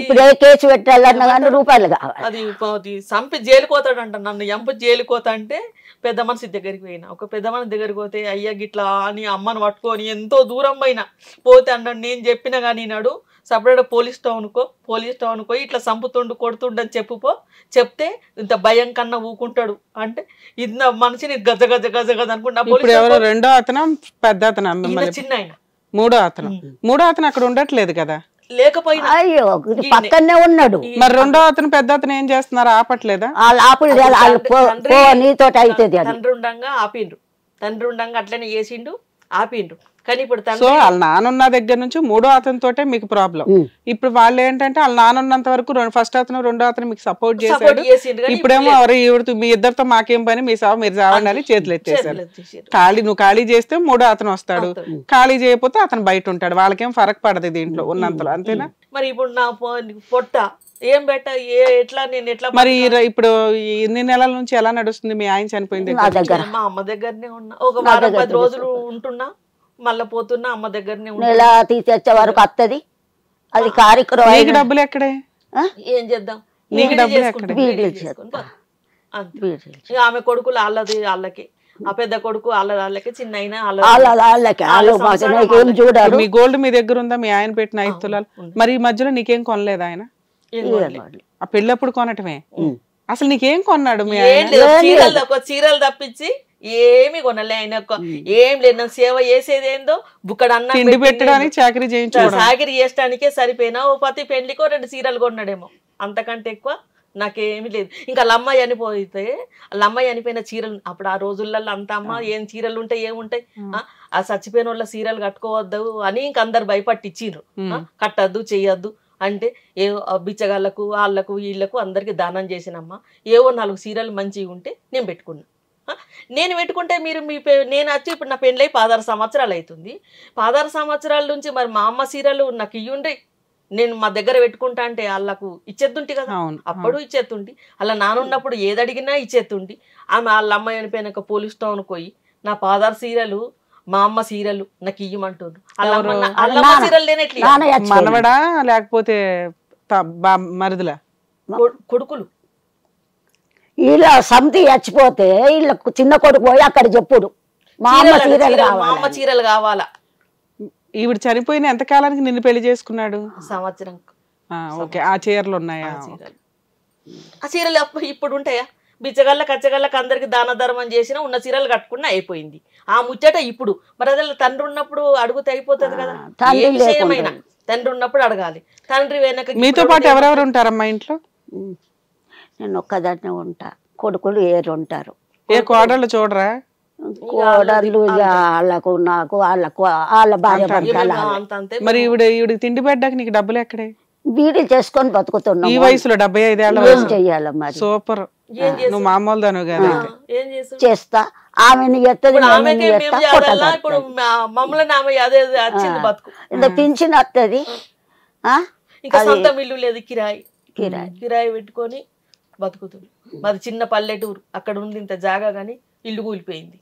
ఇప్పుడు ఏ కేసు పెట్టాలన్నా కానీ రూపాయలు కావాలి. అది చంపి జైలుకోతాడంట నన్ను. ఎంప జైలుకోతా అంటే పెద్ద మనిషి దగ్గరికి పోయినా, ఒక పెద్ద మనిషి దగ్గరికి పోతే అయ్యా గిట్లా అని అమ్మను పట్టుకొని ఎంతో దూరం పోయినా, పోతే అన్నాడు నేను చెప్పినా కానీ నాడు సపరేట్ పోలీస్ టౌన్కో ఇట్లా చంపుతుండు కొడుతుండని చెప్తే ఇంత భయం కన్నా ఊకుంటాడు అంటే ఇది నా మనిషిని గజ గజ గజ గజ అనుకుంటా. రెండో అతను పెద్ద అతను చిన్న ఆయన, మూడో అతను అక్కడ ఉండట్లేదు కదా, లేకపోయినా అయ్యో పక్కనే ఉన్నాడు. మరి రెండో అతను పెద్ద అతను ఏం చేస్తున్నారు? ఆపట్లేదా? నీతో అవుతుంది. తండ్రి ఉండంగా ఆపిండ్రు, తండ్రి ఉండంగా అట్లనే చేసిండు, ఆపిండ్రు. కానీ ఇప్పుడు సో వాళ్ళ నానున్న దగ్గర నుంచి మూడో అతని తోటే మీకు ప్రాబ్లం. ఇప్పుడు వాళ్ళు ఏంటంటే వాళ్ళ నానున్నంత వరకు ఫస్ట్ అతను రెండో అతను మీకు సపోర్ట్ చేశాడు. ఇప్పుడేమో మీ ఇద్దరితో మాకేం పని, మీ సాగు మీరు చావండి అని చేతులు ఎత్తేసారు. నువ్వు ఖాళీ చేస్తే మూడో అతను వస్తాడు, ఖాళీ చేయకపోతే అతను బయట ఉంటాడు, వాళ్ళకేం ఫరక్ పడదు దీంట్లో ఉన్నంతలో, అంతేనా? మరి ఇప్పుడు నా పొట్ట ఏం బెట్ట ఎట్లా నేను ఎట్లా మరి ఇప్పుడు ఇన్ని నెలల నుంచి ఎలా నడుస్తుంది? మీ ఆయన చనిపోయింది మా అమ్మ దగ్గరనే ఉన్నా, ఒక వారం 10 రోజులు ఉంటున్నా, మళ్ళా పోతున్నా అమ్మ దగ్గరనే నెల తీసేచ్చే వరకు వస్తుంది. అది కార్యక్రమం. డబ్బులు ఎక్కడే? ఏం చేద్దాం, ఆమె కొడుకులు వాళ్ళకి, ఆ పెద్ద కొడుకు వాళ్ళకి, చిన్న మీ గోల్డ్ మీ దగ్గర ఉందా? మీ ఆయన పెట్టిన 5 తులాలు. మరి ఈ మధ్యలో నీకేం కొనలేదు ఆయన? ఆ పెళ్ళప్పుడు కొనటమే. అసలు నీకేం కొన్నాడు? మీ చీరలు తప్పించి ఏమి కొనలే ఆయన. ఏం లేదు, నన్ను సేవ చేసేది ఏందో బుక్కడ అన్న తిండి పెట్టడానికి చాకరీ చేయడానికే సరిపోయినా ఓ ప్రతి పెళ్లికో 2 చీరలు కొన్నాడేమో, అంతకంటే ఎక్కువ నాకేమి లేదు. ఇంకా వాళ్ళ అమ్మాయి చనిపోతే వాళ్ళ అమ్మాయి చనిపోయిన చీరలు అప్పుడు ఆ రోజులలో అంత అమ్మ ఏం చీరలు ఉంటాయి ఏముంటాయి, ఆ చచ్చిపోయిన వాళ్ళ చీరలు కట్టుకోవద్దు అని ఇంక అందరు భయపట్టించిండ్రు. కట్టద్దు చెయ్యొద్దు అంటే బిచ్చగాళ్ళకు వాళ్ళకు వీళ్ళకు అందరికి దానం చేసినమ్మా. ఏవో 4 చీరలు మంచిగా ఉంటే నేను పెట్టుకున్నా. నేను పెట్టుకుంటే మీరు నేను వచ్చి ఇప్పుడు నా పెళ్ళై 16 సంవత్సరాలు అవుతుంది. 16 సంవత్సరాల నుంచి మరి మా అమ్మ చీరలు నాకు ఇయ్యుండే, నేను మా దగ్గర పెట్టుకుంటా అంటే వాళ్ళకు ఇచ్చేద్దుంటి కదా, అప్పుడు ఇచ్చేద్దుంటి. అలా నానున్నప్పుడు ఏది అడిగినా ఇచ్చేద్దుంటి. ఆమె వాళ్ళ అమ్మాయి అనిపోయినాక పోలీస్ టౌన్ పోయి నా 16 చీరలు మా అమ్మ చీరలు నాకు ఇయ్యమంటుండ్రు. అల్లమ్మ చీరలు లేనట్లే మనవడా లేకపోతే మరుదులా కొడుకులు వీళ్ళ సమితి చచ్చిపోతే వీళ్ళకు చిన్న కొడుకు పోయి అక్కడ చెప్పుడు మా అమ్మ చీరలు కావాలా. ఈవిడ చనిపోయిన ఎంత కాలానికి నిన్ను పెళ్లి చేసుకున్నాడు? సంవత్సరం. ఓకే, ఆ చీరలు ఉన్నాయా? ఆ చీరలు ఇప్పుడు ఉంటాయా? బిచ్చగళ్ళకి కచ్చగళ్ళకి అందరికి దాన ధర్మం చేసినా ఉన్న చీరలు కట్టుకున్నా అయిపోయింది. ఆ ముచ్చట ఇప్పుడు మరి అదే తండ్రి ఉన్నప్పుడు అడుగుతే అయిపోతుంది కదా. ఏ విషయమైనా తండ్రి ఉన్నప్పుడు అడగాలి. తండ్రి వెనక మీతో పాటు ఎవరెవరు ఉంటారమ్మా ఇంట్లో? నేను ఒక్కదాన్నే ఉంటా, కొడుకులు ఏరు ఉంటారు. ఏ కోడళ్ళు చూడరా? కోడళ్ళు వాళ్ళకు నాకు వాళ్ళ భార్య భర్తలు. మరి ఈవిడికి తిండి పెట్టడానికి నీకు డబ్బులు ఎక్కడే? బీడీలు చేసుకొని బతుకుతున్నాం. ఈ వయసులో 75 ఏళ్ళ ఏం చెయ్యాలి మరి? సూపర్, నువ్వు మామూలు దాను కదా. చేస్తా, ఆమెను ఎత్తది పింఛన్ వస్తుంది. ఇంకా సొంతం ఇల్లు లేదు, కిరాయి కిరాయి పెట్టుకొని బతుకుతుంది. మాది చిన్న పల్లెటూరు, అక్కడ ఉంది ఇంత జాగా గానీ ఇల్లు కూలిపోయింది,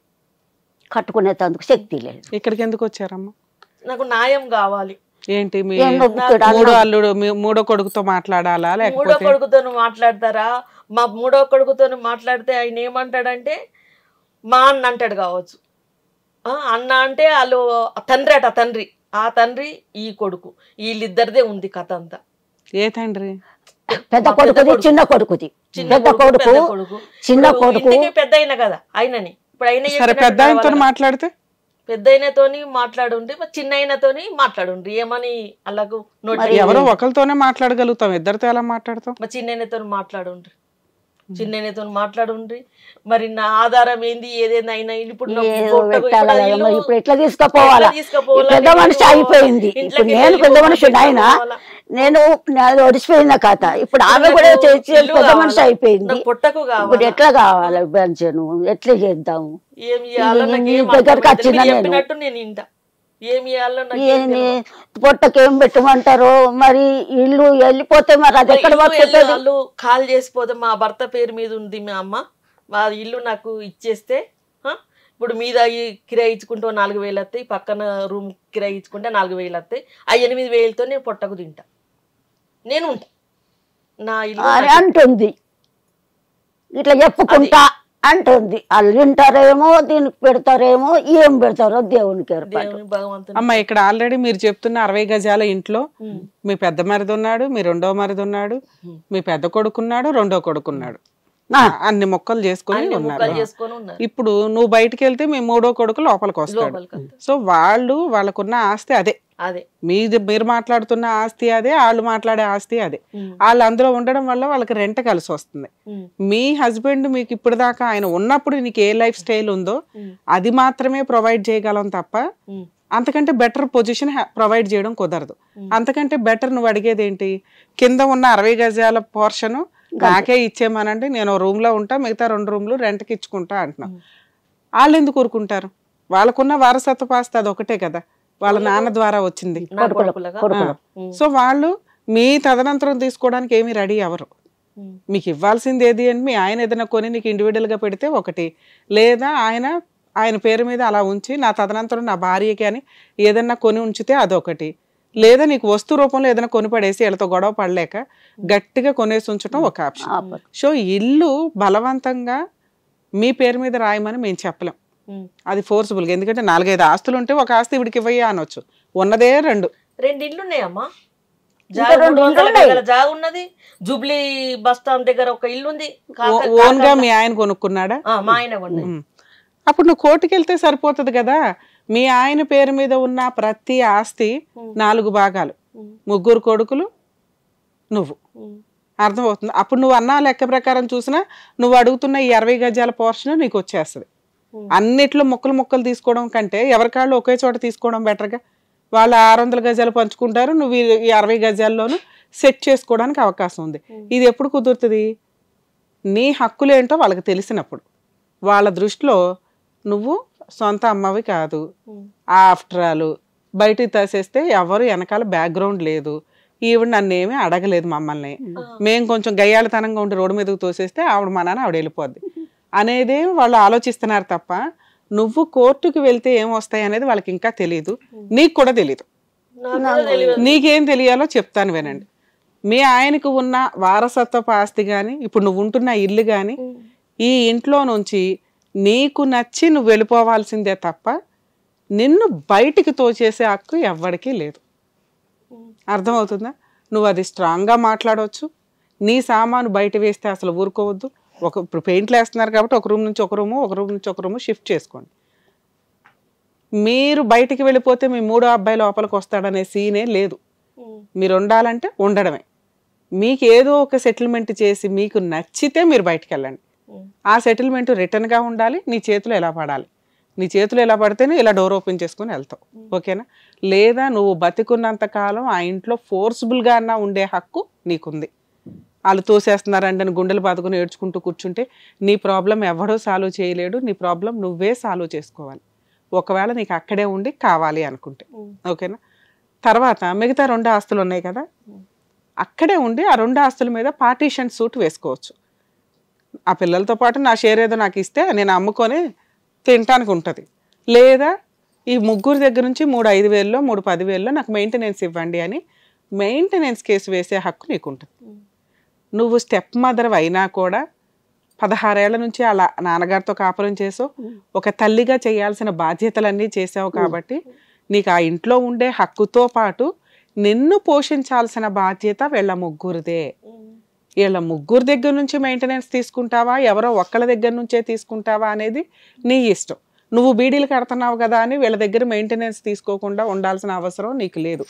కట్టుకునేందుకు శక్తి లేదు. ఇక్కడికి ఎందుకు వచ్చారమ్మా? నాకు న్యాయం కావాలి. ఏంటి మీ మూడో అల్లుడు మూడో కొడుకుతో మాట్లాడాలా? మూడో కొడుకుతో మాట్లాడతారా? మా మూడో కొడుకుతో మాట్లాడితే ఆయన ఏమంటాడంటే మా అన్న అంటాడు కావచ్చు. అన్న అంటే వాళ్ళు తండ్రి అట, తండ్రి ఆ తండ్రి ఈ కొడుకు, వీళ్ళిద్దరిదే ఉంది కథ అంతా. ఏ తండ్రి? పెద్ద కొడుకుది చిన్న కొడుకుది. పెద్ద కొడుకు చిన్న కొడుకు పెద్ద అయినా కదా ఆయనని. ఇప్పుడు అయినా పెద్ద ఆయనతో మాట్లాడితే పెద్ద అయినతోని మాట్లాడుండ్రి, చిన్న అయినతోని మాట్లాడుండ్రి. ఏమని అలాగూ ఎవరో ఒకరితోనే మాట్లాడగలుగుతాం, ఇద్దరితో ఎలా మాట్లాడతాం? మా చిన్న అయినతో మాట్లాడుండ్రి, చిన్న అయినతో మాట్లాడుండ్రి. మరి నా ఆధారం ఏంది ఏదైనా అయినా ఇప్పుడు ఎట్లా తీసుకుపోవాలా? పెద్ద మనిషి అయిపోయింది, ఇప్పుడు నేను పెద్ద మనిషి, ఆయన నేను ఒడిసిపోయిన కథ. ఇప్పుడు ఆమె కూడా పెద్ద మనిషి అయిపోయింది, ఇప్పుడు ఎట్లా కావాలి? పెన్షన్ ఎట్లా చేద్దాము? దగ్గరకు వచ్చిన పొట్టకేం పెట్టమంటారు మరి? ఇల్లు వెళ్ళిపోతే మరి అది ఎక్కడ వాళ్ళు కాల్ చేసిపోతే మా భర్త పేరు మీద ఉంది మా అమ్మ, మా ఇల్లు నాకు ఇచ్చేస్తే ఇప్పుడు మీద కిరాయి ఇచ్చుకుంటే 4,000 వస్తాయి, పక్కన రూమ్ కిరాయి ఇచ్చుకుంటే 4,000 వస్తాయి. ఆ 8,000తో నేను పొట్టకు తింటా, నేను ఉంటా, నా ఇల్లు అంటుంది. ఇట్లా చెప్పుకుంటా అంటుంది. వాళ్ళు తింటారేమో, దీనికి పెడతారేమో, ఏం పెడతారో దేవునికి భగవంతుడు. అమ్మ ఇక్కడ ఆల్రెడీ మీరు చెప్తున్న 60 గజాల ఇంట్లో మీ పెద్ద మరిది ఉన్నాడు, మీ రెండో మరిది ఉన్నాడు, మీ పెద్ద కొడుకున్నాడు, రెండో కొడుకున్నాడు, అన్ని మొక్కలు చేసుకుని ఉన్నారు. ఇప్పుడు నువ్వు బయటకు వెళ్తే మీ మూడో కొడుకు లోపలికి వస్తాడు. సో వాళ్ళకున్న ఆస్తి అదే, మీరు మాట్లాడుతున్న ఆస్తి అదే, వాళ్ళు మాట్లాడే ఆస్తి అదే. వాళ్ళు అందులో ఉండడం వల్ల వాళ్ళకి రెంట్ కలిసి వస్తుంది. మీ హస్బెండ్ మీకు ఇప్పుడు దాకా ఆయన ఉన్నప్పుడు నీకు ఏ లైఫ్ స్టైల్ ఉందో అది మాత్రమే ప్రొవైడ్ చేయగలం తప్ప అంతకంటే బెటర్ పొజిషన్ ప్రొవైడ్ చేయడం కుదరదు. అంతకంటే బెటర్ నువ్వు అడిగేది ఏంటి? కింద ఉన్న 60 గజాల పోర్షన్ నాకే ఇచ్చేమనండి, నేను రూమ్ లో ఉంటా, మిగతా 2 రూమ్లు రెంట్కి ఇచ్చుకుంటా అంటున్నావు. వాళ్ళు ఎందుకు ఊరుకుంటారు? వాళ్ళకున్న వారసత్వ ఆస్తి అది ఒకటే కదా, వాళ్ళ నాన్న ద్వారా వచ్చింది. సో వాళ్ళు మీ తదనంతరం తీసుకోవడానికి ఏమి రెడీ ఎవరు. మీకు ఇవ్వాల్సింది ఏది అని మీ ఆయన ఏదైనా కొని నీకు ఇండివిజువల్ గా పెడితే ఒకటి, లేదా ఆయన పేరు మీద అలా ఉంచి నా తదనంతరం నా భార్యకి అని ఏదన్నా కొని ఉంచితే అదొకటి, లేదా నీకు వస్తు రూపంలో ఏదైనా కొని పడేసి వీళ్ళతో గొడవ పడలేక గట్టిగా కొనేసి ఉంచడం ఒక ఆప్షన్. సో ఇల్లు బలవంతంగా మీ పేరు మీద రాయమని మేము చెప్పలేం, అది ఫోర్స్ఫుల్గా. ఎందుకంటే 4-5 ఆస్తులు ఉంటే ఒక ఆస్తి ఇవిడికి ఇవ్వయ్యా అనొచ్చు, ఉన్నదే 2 ఇల్లు ఉన్నాయమ్మా. జాగా ఉన్నది, జూబ్లీ బస్ స్టాండ్ దగ్గర ఒక ఇల్లు ఉంది, ఓన్ గా మీ ఆయన కొనుక్కున్నాడా? మా ఆయన కొన్నది. అప్పుడు నువ్వు కోర్టుకి వెళ్తే సరిపోతుంది కదా. మీ ఆయన పేరు మీద ఉన్న ప్రతి ఆస్తి 4 భాగాలు, 3 కొడుకులు, నువ్వు, అర్థమవుతుంది. అప్పుడు నువ్వు అన్న లెక్క ప్రకారం చూసినా నువ్వు అడుగుతున్న ఈ 60 గజాల పోర్షన్ నీకు వచ్చేస్తుంది. అన్నిట్లో ముక్కలు తీసుకోవడం కంటే ఎవరికాళ్ళు ఒకే చోట తీసుకోవడం బెటర్గా. వాళ్ళు 600 గజాలు పంచుకుంటారు, నువ్వు ఈ 60 గజాల్లోనూ సెట్ చేసుకోవడానికి అవకాశం ఉంది. ఇది ఎప్పుడు కుదురుతుంది? నీ హక్కులేంటో వాళ్ళకి తెలిసినప్పుడు. వాళ్ళ దృష్టిలో నువ్వు సొంత అమ్మవి కాదు, ఆఫ్టర్ ఆల్ బయటికి తోసేస్తే ఎవరు వెనకాల బ్యాక్గ్రౌండ్ లేదు, ఈవిడ నన్ను ఏమీ అడగలేదు మమ్మల్ని, మేము కొంచెం గయ్యాళతనంగా ఉండి రోడ్డు మీదకి తోసేస్తే ఆవిడ మా నాన్న ఆవిడ వెళ్ళిపోద్ది అనేది వాళ్ళు ఆలోచిస్తున్నారు తప్ప నువ్వు కోర్టుకు వెళ్తే ఏం వస్తాయి అనేది వాళ్ళకి ఇంకా తెలియదు, నీకు కూడా తెలీదు. నీకేం తెలియాలో చెప్తాను వినండి. మీ ఆయనకు ఉన్న వారసత్వపు ఆస్తి కానీ ఇప్పుడు నువ్వు ఉంటున్న ఇల్లు కానీ ఈ ఇంట్లో నుంచి నీకు నచ్చి నువ్వు వెళ్ళిపోవాల్సిందే తప్ప నిన్ను బయటికి తోచేసే హక్కు ఎవ్వడికి లేదు. అర్థమవుతుందా? నువ్వు అది స్ట్రాంగ్గా మాట్లాడవచ్చు. నీ సామాను బయట వేస్తే అసలు ఊరుకోవద్దు. ఇప్పుడు పెయింట్లు వేస్తున్నారు కాబట్టి ఒక రూమ్ నుంచి ఒక రూము, ఒక రూమ్ నుంచి ఒక రూము షిఫ్ట్ చేసుకోండి. మీరు బయటికి వెళ్ళిపోతే మీ 3వ అబ్బాయి లోపలికి వస్తాడనే సీనే లేదు. మీరు ఉండాలంటే ఉండడమే. మీకు ఏదో ఒక సెటిల్మెంట్ చేసి మీకు నచ్చితే మీరు బయటకు వెళ్ళండి. ఆ సెటిల్మెంట్ రిటర్న్గా ఉండాలి, నీ చేతిలో ఎలా పడాలి, నీ చేతిలో ఎలా పడితేనే ఇలా డోర్ ఓపెన్ చేసుకుని వెళ్తావు. ఓకేనా? లేదా నువ్వు బతికున్నంత కాలం ఆ ఇంట్లో ఫోర్స్బుల్గా అన్నా ఉండే హక్కు నీకుంది. వాళ్ళు తోసేస్తున్నారండి అని గుండెలు బాదుకుని ఏడ్చుకుంటూ కూర్చుంటే నీ ప్రాబ్లం ఎవడో సాల్వ్ చేయలేడు, నీ ప్రాబ్లం నువ్వే సాల్వ్ చేసుకోవాలి. ఒకవేళ నీకు అక్కడే ఉండి కావాలి అనుకుంటే. ఓకేనా? తర్వాత మిగతా 2 ఆస్తులు ఉన్నాయి కదా, అక్కడే ఉండి ఆ 2 ఆస్తుల మీద పార్టీషన్ సూట్ వేసుకోవచ్చు. ఆ పిల్లలతో పాటు నా షేర్ ఏదో నాకు ఇస్తే నేను అమ్ముకొని తినటానికి ఉంటుంది. లేదా ఈ ముగ్గురు దగ్గర నుంచి 3 5,000లో 3 10,000లో నాకు మెయింటెనెన్స్ ఇవ్వండి అని మెయింటెనెన్స్ కేసు వేసే హక్కు నీకు ఉంటుంది. నువ్వు స్టెప్ మదర్ అయినా కూడా 16 ఏళ్ల నుంచి అలా నాన్నగారితో కాపురం చేసావు, ఒక తల్లిగా చేయాల్సిన బాధ్యతలన్నీ చేసావు కాబట్టి నీకు ఆ ఇంట్లో ఉండే హక్కుతో పాటు నిన్ను పోషించాల్సిన బాధ్యత వీళ్ళ ముగ్గురిదే. వీళ్ళ ముగ్గురు దగ్గర నుంచి మెయింటెనెన్స్ తీసుకుంటావా, ఎవరో ఒక్కళ్ళ దగ్గర నుంచే తీసుకుంటావా అనేది నీ ఇష్టం. నువ్వు బీడీలు కడుతున్నావు కదా అని వీళ్ళ దగ్గర మెయింటెనెన్స్ తీసుకోకుండా ఉండాల్సిన అవసరం నీకు లేదు.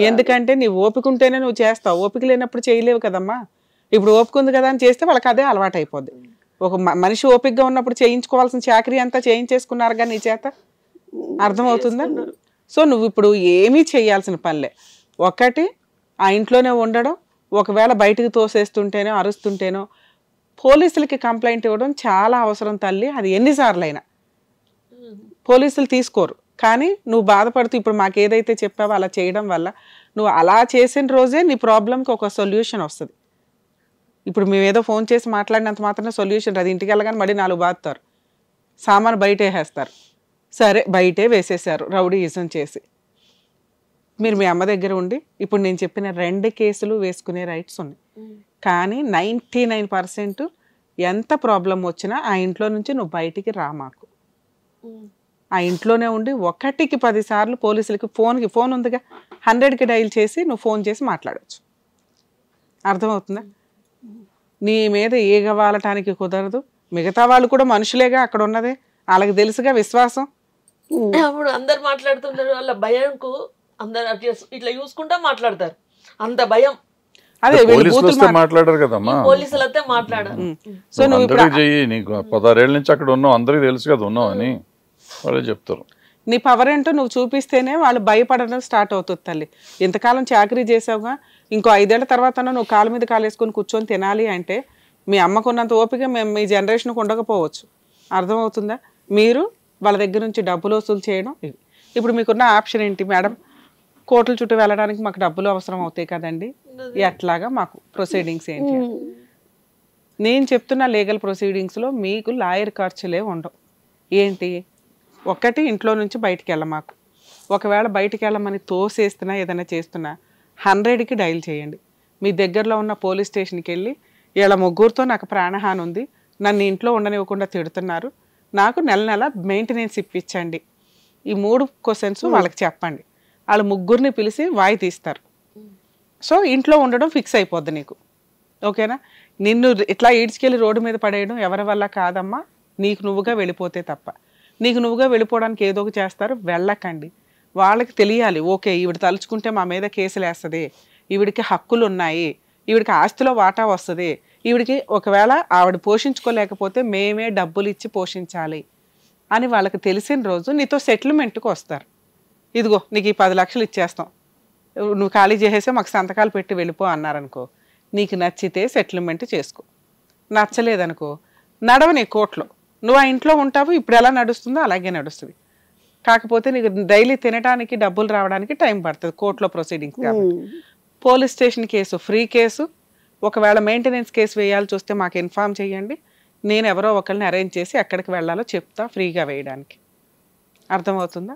ఎందుకంటే నీ ఓపిక ఉంటేనే నువ్వు చేస్తావు, ఓపిక లేనప్పుడు చేయలేవు కదమ్మా. ఇప్పుడు ఓపిక ఉంది కదా అని చేస్తే వాళ్ళకి అదే అలవాటు అయిపోద్ది. ఒక మనిషి ఓపికగా ఉన్నప్పుడు చేయించుకోవాల్సిన చాకరీ అంతా చేయించేసుకున్నారు కానీ నీ చేత. అర్థమవుతుందా? సో నువ్వు ఇప్పుడు ఏమీ చేయాల్సిన పనిలే. ఒకటి ఆ ఇంట్లోనే ఉండడం, ఒకవేళ బయటకు తోసేస్తుంటేనో అరుస్తుంటేనో పోలీసులకి కంప్లైంట్ ఇవ్వడం చాలా అవసరం తల్లి. అది ఎన్నిసార్లు అయినా పోలీసులు తీసుకోరు. కానీ నువ్వు బాధపడుతూ ఇప్పుడు మాకు ఏదైతే చెప్పావో అలా చేయడం వల్ల నువ్వు అలా చేసిన రోజే నీ ప్రాబ్లంకి ఒక సొల్యూషన్ వస్తుంది. ఇప్పుడు మేము ఏదో ఫోన్ చేసి మాట్లాడినంత మాత్రమే సొల్యూషన్ అది. ఇంటికి వెళ్ళగానే మళ్ళీ 4 బాదుతారు, సామాను బయటే వేస్తారు. సరే బయటే వేసేసారు రౌడీయిజం చేసి. మీరు మీ అమ్మ దగ్గర ఉండి ఇప్పుడు నేను చెప్పిన 2 కేసులు వేసుకునే రైట్స్ ఉన్నాయి. కానీ 99% ఎంత ప్రాబ్లం వచ్చినా ఆ ఇంట్లో నుంచి నువ్వు బయటికి రా. మాకు ఆ ఇంట్లోనే ఉండి 1కి 10 సార్లు పోలీసులకి ఫోన్ ఉందిగా 100కి డైల్ చేసి నువ్వు ఫోన్ చేసి మాట్లాడవచ్చు. అర్థమవుతుందా? నీ మీద ఈగవాలటానికి కుదరదు. మిగతా వాళ్ళు కూడా మనుషులేగా అక్కడ ఉన్నదే, వాళ్ళకి తెలుసుగా విశ్వాసం. అప్పుడు అందరు మాట్లాడుతుంటారు, వాళ్ళ భయంకు అందరు ఇట్లా చూసుకుంటా మాట్లాడతారు, అంత భయం. అదే మాట్లాడారు కదమ్మా, పోలీసులు అయితే మాట్లాడారు. సో నువ్వు నీకు 16 ఏళ్ళ నుంచి అక్కడ ఉన్నావు, అందరికి తెలుసు కదా ఉన్నావు అని వాళ్ళే చెప్తారు. నీ పవర్ ఏంటో నువ్వు చూపిస్తేనే వాళ్ళు భయపడడం స్టార్ట్ అవుతుంది తల్లి. ఇంతకాలం చాకరీ చేసావుగా, ఇంకో 5 ఏళ్ల తర్వాత నువ్వు కాలు మీద కాలు వేసుకొని కూర్చొని తినాలి అంటే మీ అమ్మకున్నంత ఓపిక మేము మీ జనరేషన్కి ఉండకపోవచ్చు. అర్థమవుతుందా? మీరు వాళ్ళ దగ్గర నుంచి డబ్బులు వసూలు చేయడం. ఇప్పుడు మీకున్న ఆప్షన్ ఏంటి మేడం? కోర్టుల చుట్టూ వెళ్ళడానికి మాకు డబ్బులు అవసరం అవుతాయి కదండి, ఎట్లాగా మాకు ప్రొసీడింగ్స్ ఏంటి? నేను చెప్తున్న లీగల్ ప్రొసీడింగ్స్లో మీకు లాయర్ ఖర్చులే ఉండవు. ఏంటి? ఒకటి ఇంట్లో నుంచి బయటికి వెళ్ళమాకు. ఒకవేళ బయటికి వెళ్ళమని తోసేస్తున్నా ఏదైనా చేస్తున్నా 100కి డైల్ చేయండి. మీ దగ్గరలో ఉన్న పోలీస్ స్టేషన్కి వెళ్ళి వీళ్ళ ముగ్గురితో నాకు ప్రాణహాని ఉంది, నన్ను ఇంట్లో ఉండనివ్వకుండా తిడుతున్నారు, నాకు నెల మెయింటెనెన్స్ ఇప్పించండి. ఈ 3 క్వశ్చన్స్ వాళ్ళకి చెప్పండి. వాళ్ళు ముగ్గురిని పిలిచి వాయి తీస్తారు. సో ఇంట్లో ఉండడం ఫిక్స్ అయిపోద్ది నీకు. ఓకేనా? నిన్ను ఇట్లా ఈడ్చుకెళ్ళి రోడ్డు మీద పడేయడం ఎవరి వల్ల కాదమ్మా, నీకు నువ్వుగా వెళ్ళిపోతే తప్ప. నీకు నువ్వుగా వెళ్ళిపోవడానికి ఏదో ఒకటి చేస్తారు, వెళ్ళకండి. వాళ్ళకి తెలియాలి, ఓకే ఈవిడ తలుచుకుంటే మా మీద కేసులు వేస్తుంది, ఈవిడికి హక్కులు ఉన్నాయి, ఈవిడికి ఆస్తిలో వాటా వస్తుంది, ఈవిడికి ఒకవేళ ఆవిడ పోషించుకోలేకపోతే మేమే డబ్బులు ఇచ్చి పోషించాలి అని వాళ్ళకి తెలిసిన రోజు నీతో సెటిల్మెంట్కి వస్తారు. ఇదిగో నీకు ఈ 10 లక్షలు ఇచ్చేస్తాం, నువ్వు ఖాళీ చేసేసే మాకు సంతకాలు పెట్టి వెళ్ళిపో అన్నారనుకో, నీకు నచ్చితే సెటిల్మెంట్ చేసుకో, నచ్చలేదనుకో నడవని కోర్టులో. నువ్వు ఆ ఇంట్లో ఉంటావు, ఇప్పుడు ఎలా నడుస్తుందో అలాగే నడుస్తుంది. కాకపోతే నీకు డైలీ తినడానికి డబ్బులు రావడానికి టైం పడుతుంది కోర్టులో ప్రొసీడింగ్స్ కాబట్టి. Police station case free case. ఒకవేళ మెయింటెనెన్స్ కేసు వేయాల్సి వస్తే మాకు ఇన్ఫామ్ చేయండి, నేను ఎవరో ఒకరిని అరేంజ్ చేసి ఎక్కడికి వెళ్ళాలో చెప్తా ఫ్రీగా వేయడానికి. అర్థమవుతుందా?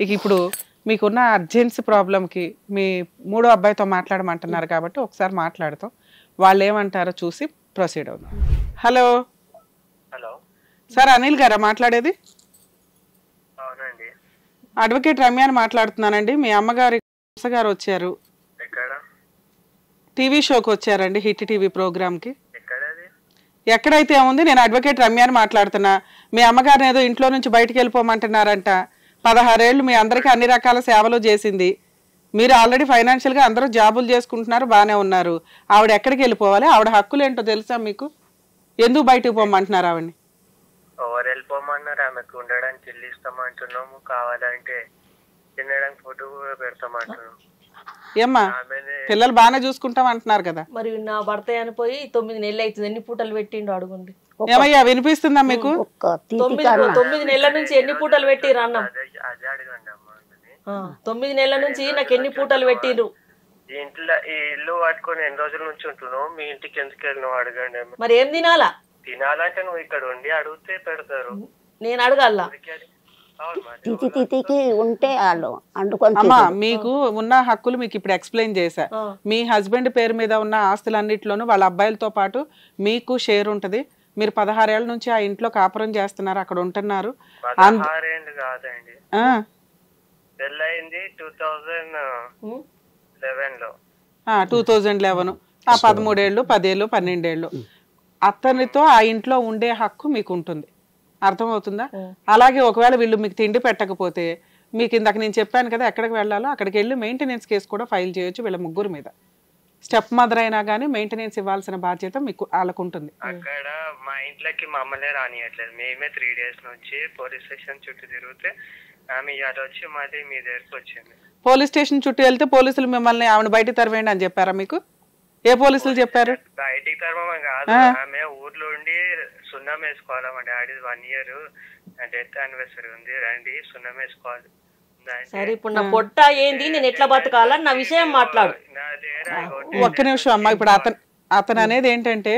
ఇక ఇప్పుడు మీకున్న అర్జెన్సీ ప్రాబ్లంకి మీ 3వ అబ్బాయితో మాట్లాడమంటున్నారు కాబట్టి ఒకసారి మాట్లాడతాం, వాళ్ళు ఏమంటారో చూసి ప్రొసీడ్ అవుతాం. హలో సార్, అనిల్ గారా మాట్లాడేది? అడ్వకేట్ రమ్య అని మాట్లాడుతున్నానండి. మీ అమ్మగారి గారు వచ్చారు, టీవీ షోకి వచ్చారండి, హిట్ టీవీ ప్రోగ్రామ్కి. ఎక్కడైతే ఉంది, నేను అడ్వకేట్ రమ్య అని మాట్లాడుతున్నా. మీ అమ్మగారిని ఏదో ఇంట్లో నుంచి బయటికి వెళ్ళిపోమంటున్నారంట. 16 ఏళ్ళు మీ అందరికీ అన్ని రకాల సేవలు చేసింది, మీరు ఆల్రెడీ ఫైనాన్షియల్ గా అందరూ జాబులు చేసుకుంటున్నారు, బానే ఉన్నారు. ఆవిడ ఎక్కడికి వెళ్ళిపోవాలి? ఆవిడ హక్కులు ఏంటో తెలుసా మీకు? ఎందుకు బయటకు పోమంటున్నారు ఆవిడని? ఎవరు వెళ్ళిపోమన్నారు? ఆమెకు ఉండడానికి ఇల్లు ఇస్తామంటున్నాము, కావాలంటే తినడానికి ఫుడ్ పెడతామంటున్నాం. ఏమ్మా పిల్లలు బాగానే చూసుకుంటాం అంటున్నారు కదా. మరి నా భర్త అనిపోయి 9 నెలలు అవుతుంది, ఎన్ని పూటలు పెట్టిండు అడగండి. ఏమయ్యా వినిపిస్తుందా మీకు? 9 నెలల నుంచి ఎన్ని పూటలు పెట్టిరు అన్నం? అదే అడగండి అమ్మా. 9 నెలల నుంచి నాకు ఎన్ని పూటలు పెట్టిరు? ఇంట్లో ఈ ఇల్లు పట్టుకొని ఎన్ని రోజుల నుంచి ఉంటున్నావు? మీ ఇంటికి ఎందుకు వెళ్ళినావు అడగండి. మరి ఏం తినాలా? తినాలంటే నువ్వు ఇక్కడ ఉండి అడిగితే పెడతారు. నేను అడగాల? ఉంటే వాళ్ళు అండుకొని. అమ్మా మీకు ఉన్న హక్కులు మీకు ఇప్పుడు ఎక్స్ప్లెయిన్ చేశా. మీ హస్బెండ్ పేరు మీద ఉన్న ఆస్తులన్నిట్లోనూ వాళ్ళ అబ్బాయిలతో పాటు మీకు షేర్ ఉంటది. మీరు 16 ఏళ్ల నుంచి ఆ ఇంట్లో కాపురం చేస్తున్నారు, అక్కడ ఉంటున్నారు. 16 ఏళ్ళు కాదండి, పెళ్ళయింది 2011లో. 2011 13 ఏళ్ళు 10 ఏళ్ళు 12 ఏళ్ళు అతనితో ఆ ఇంట్లో ఉండే హక్కు మీకు ఉంటుంది. అర్థమవుతుందా? అలాగే ఒకవేళ వీళ్ళు మీకు తిండి పెట్టకపోతే మీకు ఇందాక నేను చెప్పాను కదా ఎక్కడికి వెళ్ళాలో అక్కడికి వెళ్ళి మెయింటెనెన్స్ కేసు కూడా ఫైల్ చేయొచ్చు వీళ్ళ ముగ్గురు మీద. స్టెప్ మదర్ అయినా కానీ మెయింటెనెన్స్ ఇవ్వాల్సిన బాధ్యత మీకు వాళ్ళకు ఉంటుంది. అక్కడ మా ఇంట్లోకి మమ్మల్ని రానియట్లేదు. మేమే 3 డేస్ నుంచి పోలీస్ స్టేషన్ చుట్టూ తిరిగితే ఆమె ఇవాళ వచ్చి మళ్ళీ మీ దగ్గరకు వచ్చింది. పోలీస్ స్టేషన్ చుట్టూ వెళ్తే పోలీసులు మిమ్మల్ని ఆమెను బయట తరవేయండి అని చెప్పారా మీకు? ఏ పోలీసులు చెప్పారు? బయటికి తరమని కాదు, ఆమె ఊర్లో ఉండి సున్నం వేసుకోవాలి. మా డాడీ 1 year డెత్ యానివర్సరీ ఉంది, రండి సున్నం వేసుకోవాలి. సరే ఇప్పుడు నా పొట్ట ఏంది, నేను ఎట్లా బతకాలని నా విషయం మాట్లాడు. ఒక్క నిమిషం అమ్మా. ఇప్పుడు అతను అనేది ఏంటంటే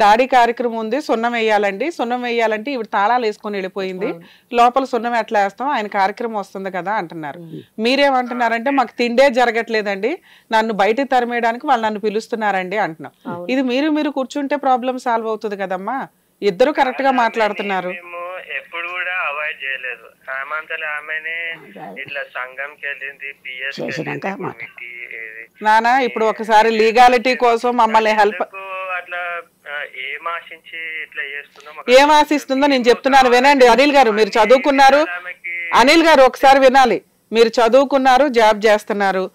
డాడీ కార్యక్రమం ఉంది, సున్నం వేయాలండి. సున్నం వేయాలంటే ఇవి తాళాలు వేసుకొని వెళ్ళిపోయింది, లోపల సున్నం ఎట్లా వేస్తాం, ఆయన కార్యక్రమం వస్తుంది కదా అంటున్నారు. మీరేమంటున్నారంటే మాకు తిండే జరగట్లేదండి, నన్ను బయటకు తరిమేయడానికి వాళ్ళు నన్ను పిలుస్తున్నారండి అంటున్నాం. ఇది మీరు కూర్చుంటే ప్రాబ్లం సాల్వ్ అవుతుంది కదమ్మా. ఇద్దరు కరెక్ట్ గా మాట్లాడుతున్నారు. ఎప్పుడు కూడా అవాయిడ్ చేయలేదు. ఆమంతలో ఆమెనే ఇట్లా సంఘంకి వెళ్ళింది, పిఎస్ నానా. ఇప్పుడు ఒకసారి లీగాలిటీ కోసం మమ్మల్ని హెల్ప్ అట్లా ఏం ఆశించి ఇట్లా చేస్తున్నాం? ఏం ఆశిస్తుందో నేను చెప్తున్నాను వినండి. అనిల్ గారు మీరు చదువుకున్నారు, అనిల్ గారు ఒకసారి వినాలి. మీరు చదువుకున్నారు, జాబ్ చేస్తున్నారు,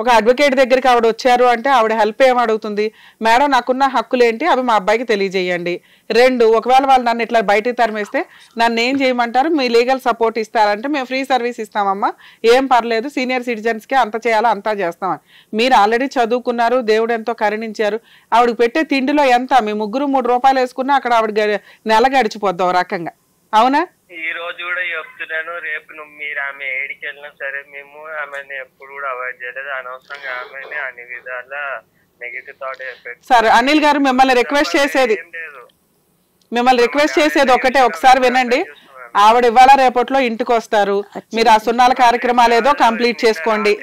ఒక అడ్వకేట్ దగ్గరికి ఆవిడ వచ్చారు అంటే ఆవిడ హెల్ప్ ఏం అడుగుతుంది? మేడం నాకున్న హక్కులు ఏంటి అవి మా అబ్బాయికి తెలియజేయండి. 2, ఒకవేళ వాళ్ళు నన్ను ఇట్లా బయటికి తరిమేస్తే నన్ను ఏం చేయమంటారు? మీ లీగల్ సపోర్ట్ ఇస్తారంటే మేము ఫ్రీ సర్వీస్ ఇస్తామమ్మా, ఏం పర్లేదు, సీనియర్ సిటిజన్స్కే అంత చేయాలో అంతా చేస్తామని. మీరు ఆల్రెడీ చదువుకున్నారు, దేవుడు ఎంతో కరుణించారు. ఆవిడకి పెట్టే తిండిలో ఎంత మీ ముగ్గురు 3 రూపాయలు వేసుకున్నా అక్కడ ఆవిడ నెల గడిచిపోద్దాం రకంగా. అవునా? ఈ రోజు కూడా చెప్తున్నాను, రేపు మీరు ఆమె ఏడికి వెళ్ళినా సరే మేము ఆమెని ఎప్పుడు కూడా అవాయిడ్ చేయలేదు. అనవసరంగా ఆమెని అన్ని విధాల నెగిటివ్ థాట్ ఎఫెక్ట్. సరే అనిల్ గారు మిమ్మల్ని రిక్వెస్ట్ చేసేది ఒకటే, ఒకసారి వినండి. ఆవిడ ఇవాళ రేపట్లో ఇంటికి వస్తారు, మీరు ఆ సున్నాల కార్యక్రమాలు ఏదో కంప్లీట్ చేసుకోండి.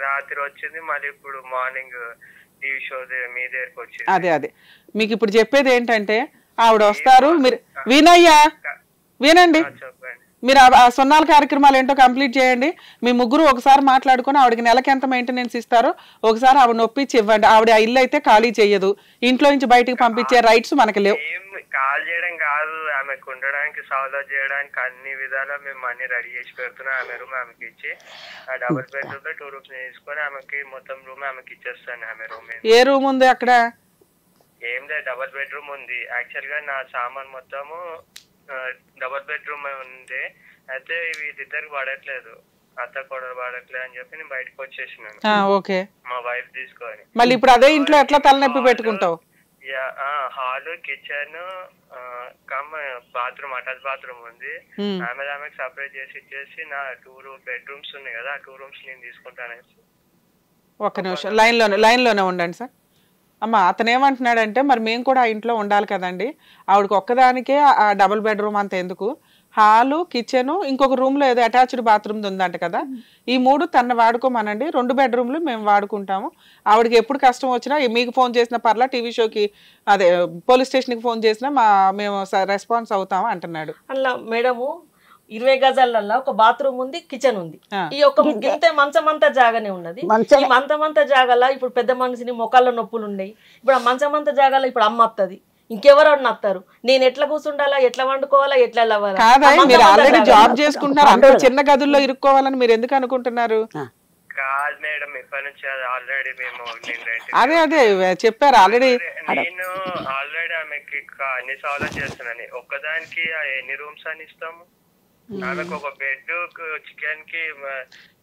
రాత్రి వచ్చింది, మళ్ళీ ఇప్పుడు మార్నింగ్ టీవీ షో మీ దగ్గరకు వచ్చింది. అదే మీకు ఇప్పుడు చెప్పేది ఏంటంటే ఆవిడ వస్తారు, మీరు వినండి, మీరు ఆ సున్నాల కార్యక్రమాలు ఏంటో కంప్లీట్ చేయండి. మీ ముగ్గురు ఒకసారి మాట్లాడుకుని ఆవిడకి నెలకి ఎంత మెయింటెనెన్స్ ఇస్తారో ఒకసారి ఆవిడ నొప్పించి ఇవ్వండి. ఆవిడ ఆ ఇల్లు అయితే ఖాళీ చేయదు, ఇంట్లో నుంచి బయటకు పంపించే రైట్స్ మనకి లేవు. కాల్ చేయడం కాదు, ఆమెకు ఉండడానికి సౌలభ్యం చేయడానికి అన్ని విధాలా మేము అన్ని రెడీ చేసి పెడుతున్నాం. ఆమె రూమ్ ఆమెకి ఇచ్చి ఆ డబుల్ బెడ్రూమ్ లో 2 rooms తీసుకొని ఆమెకి మొత్తం రూమ్ ఆమెకి ఇచ్చేస్తాను. ఆమె రూమ్ ఏ రూమ్ ఉంది అక్కడ? ఏం లేదు, డబుల్ బెడ్రూమ్ ఉంది. యాక్చువల్ గా నా సామాన్ మొత్తము డబుల్ బెడ్రూమ్ ఉంది. అయితే వీళ్ళిద్దరికి పడట్లేదు, అత్త కూడా పడట్లేదు అని చెప్పి నేను బయటకు వచ్చేసినాను మా వైఫ్ తీసుకొని. మళ్ళీ ఇప్పుడు అదే ఇంట్లో ఎట్లా తలనొప్పి పెట్టుకుంటావు? Hall, kitchen, bathroom, attach bathroom ఉంది. ఆమెకి సపరేట్ చేసి ఇచ్చేసి నా 2 bedrooms ఉన్నాయి కదా, ఆ 2 rooms నేను తీసుకుంటాను. ఒక్క నిమిషం లైన్ లోనే ఉండండి సార్. అమ్మ అతను ఏమంటున్నాడంటే మరి మేము కూడా ఆ ఇంట్లో ఉండాలి కదండి, ఆవిడకి ఒక్కదానికే ఆ డబుల్ బెడ్రూమ్ అంత ఎందుకు, హాలు, కిచెను, ఇంకొక రూమ్ లో ఏదో అటాచ్డ్ బాత్రూమ్ ఉందంట కదా, ఈ 3 తన వాడుకోమనండి, 2 bedrooms మేము వాడుకుంటాము. ఆవిడకి ఎప్పుడు కష్టం వచ్చినా మీకు ఫోన్ చేసిన పర్లా, టీవీ షోకి అదే పోలీస్ స్టేషన్ కి ఫోన్ చేసినా మేము రెస్పాన్స్ అవుతాము అంటున్నాడు. అలా మేడము 20 గజాలల్లో ఒక బాత్రూమ్ ఉంది, కిచెన్ ఉంది. ఈ ఒక ఇంతే మంచమంతా జాగానే ఉన్నది. ఈ మంచమంతా జాగాల ఇప్పుడు పెద్ద మనిషిని మొక్కల్లో నొప్పులు ఉన్నాయి. ఇప్పుడు ఆ మంచమంతా జాగాల ఇప్పుడు అమ్మ వస్తుంది, ఇంకెవరు వస్తారు, నేను ఎట్లా కూర్చుండాలా, ఎట్లా వండుకోవాలా, ఎట్లా ఆల్రెడీ జాబ్ చేసుకుంటున్నారు, అంత చిన్న గదుల్లో ఇరుక్కోవాలని మీరు ఎందుకు అనుకుంటున్నారు? కాదు మేడం, ఇప్పటి నుంచి ఆల్రెడీ మేము అదే చెప్పారు ఆల్రెడీ. నేను ఆల్రెడీ ఆమెకి అన్ని సాల్వ్ చేస్తున్నాను. ఒక్కదానికి ఎన్ని రూమ్స్ అని ఇస్తాము? ఆమెకు ఒక బెడ్, చికెన్ కి.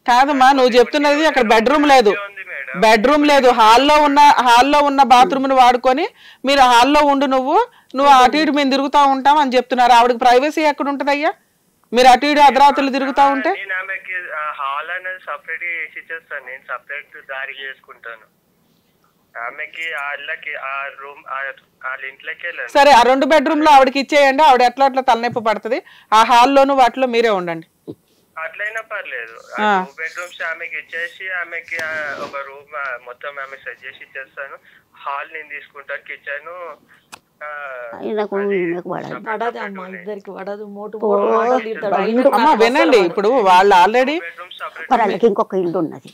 కాదమ్మా, నువ్వు చెప్తున్నది అక్కడ బెడ్రూమ్ లేదు, బెడ్రూమ్ లేదు, హాల్లో ఉన్న బాత్రూమ్ ను వాడుకొని మీరు హాల్లో ఉండు, నువ్వు అటు ఇటు మేము తిరుగుతా ఉంటాం అని చెప్తున్నారు. ఆవిడకి ప్రైవసీ ఎక్కడ ఉంటది అయ్యా? మీరు అటు ఇటు అర్ధరాత్రులు తిరుగుతా ఉంటే ఆమెకి హాల్ అనేది సపరేట్ చేసి ఇచ్చేస్తాను, నేను సపరేట్ దారి చేసుకుంటాను. ఆమెకి వాళ్ళకి ఆ రూమ్ వాళ్ళ ఇంట్లోకి వెళ్ళండి. సరే, ఆ 2 బెడ్రూమ్ లో ఆవిడకి ఇచ్చేయండి, ఆవిడ ఎట్లా తలనొప్పి పడుతుంది. ఆ హాల్లోను వాటిలో మీరే ఉండండి. అట్లయినా పర్లేదు. 2 బెడ్రూమ్స్ ఆమెకి ఇచ్చేసి ఆమెకి ఒక రూమ్ మొత్తం ఆమె సెట్ చేసి ఇచ్చేస్తాను. హాల్ నేను తీసుకుంటాను, కిచెన్ వినండి. ఇప్పుడు వాళ్ళు ఆల్రెడీ ఇంకొక ఇల్లు ఉన్నది,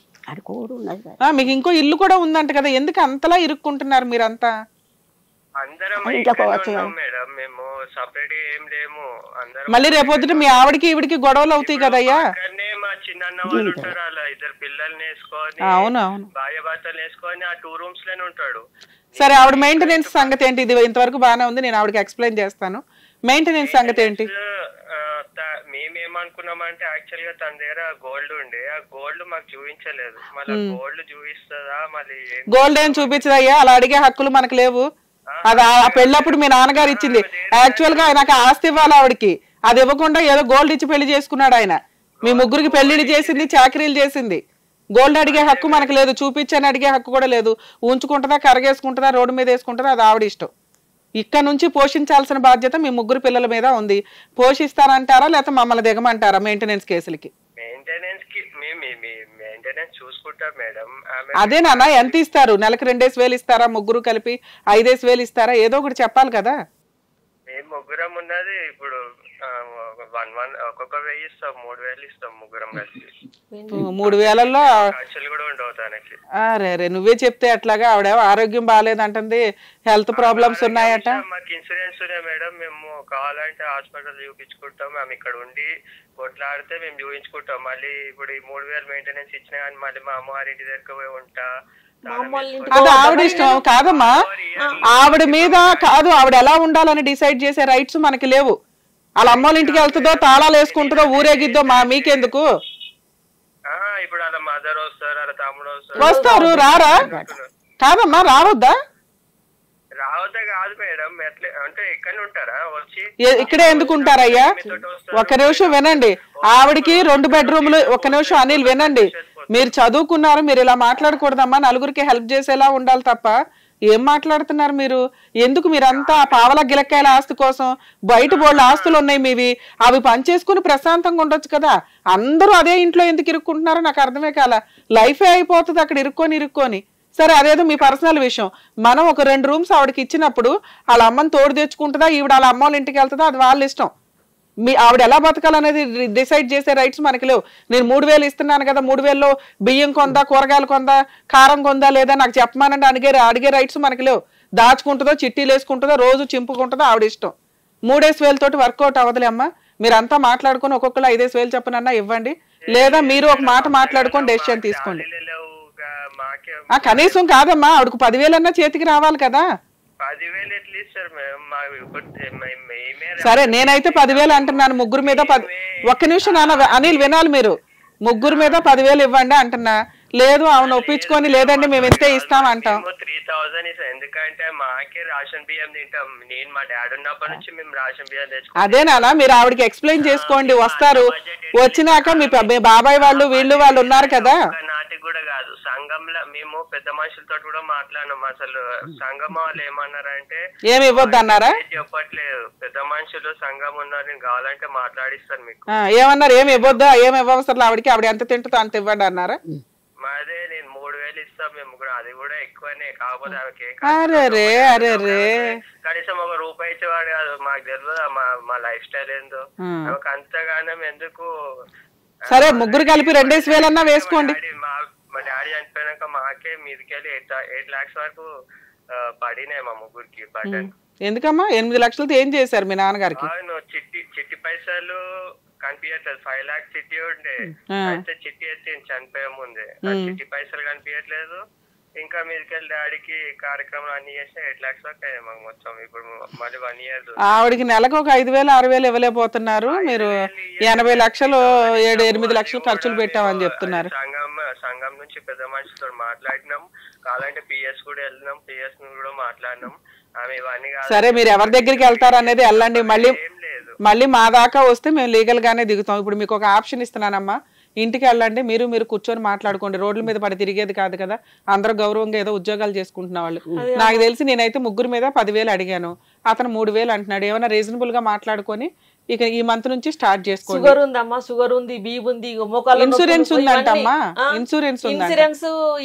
మీకు ఇంకో ఇల్లు కూడా ఉందంట కదా, ఎందుకు అంతలా ఇరుక్కుంటున్నారు మీరంతా? మళ్ళీ రేపొద్దుట మీ ఆవిడకి ఈవిడికి గొడవలు అవుతాయి కదయ్యా. మా చిన్న వాళ్ళు ఉంటారు, అలా 2 పిల్లల్ని వేసుకొని భార్య భర్తలు వేసుకొని ఆ 2 రూమ్స్ లోనే ఉంటాడు. సరే, ఆవిడ మెయింటెనెన్స్ సంగతి ఏంటి? ఇది ఇంతవరకు బాగానే ఉంది, నేను ఆవిడకి ఎక్స్ప్లెయిన్ చేస్తాను. మెయింటెనెన్స్ సంగతి ఏంటి? మేమేమనుకున్నామంటే యాక్చువల్ గా తన దగ్గర గోల్డ్ ఉండే, ఆ గోల్డ్ మాకు చూపించలేదు. మళ్ళీ గోల్డ్ చూపిస్తుందా? మళ్ళీ గోల్డ్ ఏం చూపించదయ్యా, అలా అడిగే హక్కులు మనకు లేవు. అది ఆ పెళ్ళప్పుడు మీ నాన్నగారు ఇచ్చింది. యాక్చువల్ గా నాకు ఆస్తి ఇవ్వాలి ఆవిడకి, అది ఇవ్వకుండా ఏదో గోల్డ్ ఇచ్చి పెళ్లి చేసుకున్నాడు ఆయన. మీ ముగ్గురికి పెళ్లిళ్ళు చేసింది, చాకరీలు చేసింది. గోల్డ్ అడిగే హక్కు మనకు లేదు, చూపించని అడిగే హక్కు కూడా లేదు. ఉంచుకుంటుందా, కరగేసుకుంటుందా, రోడ్డు మీద వేసుకుంటుందా, అది ఆవిడ ఇష్టం. ఇక్కడ నుంచి పోషించాల్సిన బాధ్యత మీ 3 పిల్లల మీద ఉంది. పోషిస్తారంటారా లేకపోతే మమ్మల్ని దిగమంటారా మెయింటెనెన్స్ కేసులకి? అదే నాన్న, ఎంత ఇస్తారు? నెలకు 2,000 ఇస్తారా? 3 కలిపి 5,000 ఇస్తారా? ఏదో ఒకటి చెప్పాలి కదా. ముగ్గురం ఉన్నది ఇప్పుడు ఒక్కొక్క 1,000 ఇస్తాం, 3,000 ఇస్తాం ముగ్గురం కలిసి. 3,000లో కూడా ఉండవు తనకి. అరే, నువ్వే చెప్తే అట్లాగా. ఆవిడ ఆరోగ్యం బాగాలేదంటుంది, హెల్త్ ప్రాబ్లమ్స్ ఉన్నాయట. మాకు ఇన్సూరెన్స్ ఉన్నాయి మేడం, మేము కావాలంటే హాస్పిటల్ చూపించుకుంటాం. మేము ఇక్కడ ఉండి కొట్లాడితే మేము చూపించుకుంటాం. మళ్ళీ ఇప్పుడు ఈ 3,000 మెయింటెనెన్స్ ఇచ్చినా కానీ మళ్ళీ మా అమ్మవారి ఇంటి దగ్గర పోయి ఉంటా. అది ఆవిడ ఇష్టం కాదమ్మా. ఆవిడ మీద కాదు, ఆవిడ ఎలా ఉండాలని డిసైడ్ చేసే రైట్స్ మనకి లేవు. వాళ్ళ అమ్మోళ్ళ ఇంటికి వెళ్తుందో, తాళాలు వేసుకుంటుందో, ఊరేగిద్దో మీకెందుకు? ఇప్పుడు వాళ్ళ మదర్ వస్తారు, తమ్ముడు వస్తారు, రారా? కాదమ్మా, రావద్దా? రావద్దా కాదు మేడం, ఎట్లా అంటే ఇక్కడ ఉంటారా? వచ్చి ఇక్కడే ఎందుకు ఉంటారయ్యా? ఒక నిమిషం వినండి. ఆవిడకి 2 బెడ్రూమ్లు. ఒక నిమిషం అనిల్ వినండి. మీరు చదువుకున్నారు, మీరు ఇలా మాట్లాడకూడదమ్మా. నలుగురికి హెల్ప్ చేసేలా ఉండాలి తప్ప ఏం మాట్లాడుతున్నారు మీరు? ఎందుకు మీరంతా పావల గిలక్కాయల ఆస్తి కోసం? బయట బోళ్ళ ఆస్తులు ఉన్నాయి మీవి, అవి పనిచేసుకుని ప్రశాంతంగా ఉండొచ్చు కదా. అందరూ అదే ఇంట్లో ఎందుకు ఇరుక్కుంటున్నారో నాకు అర్థమే కాల. లైఫే అయిపోతుంది అక్కడ ఇరుక్కొని. సరే, అదేదో మీ పర్సనల్ విషయం. మనం ఒక 2 రూమ్స్ ఆవిడకి ఇచ్చినప్పుడు వాళ్ళ అమ్మని తోడు తెచ్చుకుంటుందా, ఈవిడ వాళ్ళ అమ్మ వాళ్ళ ఇంటికి వెళ్తుందా, అది వాళ్ళ ఇష్టం. ఆవిడ ఎలా బతకాలనేది డిసైడ్ చేసే రైట్స్ మనకి లేవు. నేను 3,000 ఇస్తున్నాను కదా, 3,000లో బియ్యం కొందా, కూరగాయలు కొందా, కారం కొందా లేదా నాకు చెప్పమానండి అడిగే రైట్స్ మనకి లేవు. దాచుకుంటుందో, చిట్టీలు వేసుకుంటుందో, రోజు చింపుకుంటుందో, ఆవిడ ఇష్టం. 3,000 తోటి వర్కౌట్ అవ్వదులే అమ్మా. మీరంతా మాట్లాడుకుని ఒక్కొక్కరు 5,000 చెప్పనన్నా ఇవ్వండి, లేదా మీరు ఒక మాట మాట్లాడుకొని డెసిషన్ తీసుకోండి. కనీసం కాదమ్మా, ఆవిడకు 10,000 అన్నా చేతికి రావాలి కదా. 10,000 ఎట్లా ఇస్తారు సరే, నేనైతే 10,000 అంటున్నాను. 3 మీద ఒక్క నిమిషం నాన్న, అనిల్ వినాలి మీరు. 3 మీద 10,000 ఇవ్వండి అంటున్నా. లేదు, అవును ఒప్పించుకొని, లేదండి మేము ఇంతే ఇస్తాం అంటాం. 3,000 ఎందుకంటే మాకే రేషన్ బియ్యం తింటాం. నేను మా డాడీ ఉన్నప్పటి నుంచి మేము రేషన్ బియ్యం తెచ్చుకుంటాం. అదేనా, మీరు ఆవిడకి ఎక్స్ప్లెయిన్ చేసుకోండి. వస్తారు, వచ్చినాక మీ బాబాయ్ వాళ్ళు వాళ్ళు ఉన్నారు కదా. నాటికి కూడా కాదు, సంఘంలో మేము పెద్ద మనుషులతో కూడా మాట్లాడినాం. అసలు సంఘం వాళ్ళు ఏమన్నారంటే ఏమి ఇవ్వద్దు అన్నారా? చెప్పట్లేదు, పెద్ద మనుషులు సంఘం ఉన్నారు, నేను కావాలంటే మాట్లాడిస్తాను మీకు. ఏమన్నారు? ఏమి ఇవ్వద్దు, ఏమి ఇవ్వవసరం ఆవిడకి, ఆవిడ ఎంత తింటుందో అంత ఇవ్వండి అన్నారా? మాదే నేను 3,000 ఇస్తాం మేము కూడా, అది కూడా ఎక్కువనే. కాకపోతే కనీసం ఒక రూపాయి ఇచ్చేవాడు కాదు. మాకు తెలియదు మా లైఫ్ స్టైల్ ఏందో, ఆమెకు అంతగానం ఎందుకు. సరే, 3 కలిపి 2,000 అన్నా వేసుకోండి. మా డాడీ చనిపోయినాక మాకే మీదికెళ్ళి 8 lakhs వరకు పడినాయి మా ముగ్గురికి బడ్జెట్. ఎందుకమ్మా 8 లక్షలతో ఏం చేశారు మీ నాన్నగారికి? చిట్టి పైసలు కనిపించట్లేదు. 5 lakhs చిట్టి ఉండే, అయితే చిట్టి ఎత్తింది చనిపోయే ముందే. చిట్టి పైసలు కనిపించట్లేదు. ఇంకా మీదకెళ్ళి డాడీకి కార్యక్రమం అన్ని చేస్తే 8 lakhs వరకు అయ్యాయి మాకు మొత్తం. ఇప్పుడు మళ్ళీ 1 year ఆవిడకి నెలకు ఒక 5,000 6,000 ఇవ్వలేకపోతున్నారు. మీరు 80 లక్షలు 7-8 లక్షలు ఖర్చులు పెట్టామని చెప్తున్నారు. సంఘం నుంచి పెద్ద మనిషితో మాట్లాడినాం, కావాలంటే పిఎస్ కూడా వెళ్ళినాం, పిఎస్ కూడా మాట్లాడినాం. ఆమె ఇవన్నీ సరే మీరు ఎవరి దగ్గరికి వెళ్తారు అనేది వెళ్ళండి. మళ్ళీ మా దాకా వస్తే మేము లీగల్ గానే దిగుతాం. ఇప్పుడు మీకు ఒక ఆప్షన్ ఇస్తున్నానమ్మా, ఇంటికి వెళ్ళండి, మీరు కూర్చొని మాట్లాడుకోండి. రోడ్ల మీద పడి తిరిగేది కాదు కదా, అందరూ గౌరవంగా ఏదో ఉద్యోగాలు చేసుకుంటున్న వాళ్ళు. నాకు తెలిసి నేనైతే 3 మీద 10,000 అడిగాను, అతను 3,000 అంటున్నాడు. ఏమైనా రీజనబుల్ గా మాట్లాడుకొని ఇక ఈ మంత్ నుంచి స్టార్ట్ చేసుకోండి. షుగర్ ఉందమ్మా, షుగర్ ఉంది, బీపీ ఉంది, ఇన్సూరెన్స్ ఉందంటమ్మా, ఇన్సూరెన్స్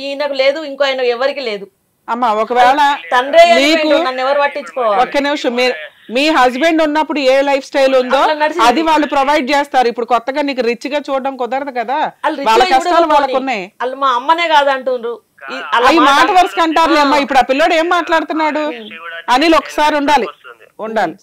ఈయనకు లేదు, ఇంకో ఆయన ఎవరికి లేదు అమ్మా. ఒకవేళ మీకు ఎవరు పట్టించుకోవాలి? ఒక్క నిమిషం, మీ హస్బెండ్ ఉన్నప్పుడు ఏ లైఫ్ స్టైల్ ఉందో అది వాళ్ళు ప్రొవైడ్ చేస్తారు. ఇప్పుడు కొత్తగా నీకు రిచ్ గా చూడడం కుదరదు కదా, వాళ్ళ కష్టాలు వాళ్ళకు ఉన్నాయి. వాళ్ళు మా అమ్మనే కాదంటుండ్రు, అవి మాట వరుసకు అంటారులే అమ్మా. ఇప్పుడు ఆ పిల్లోడు ఏం మాట్లాడుతున్నాడు అనిల్ ఒకసారి ఉండాలి.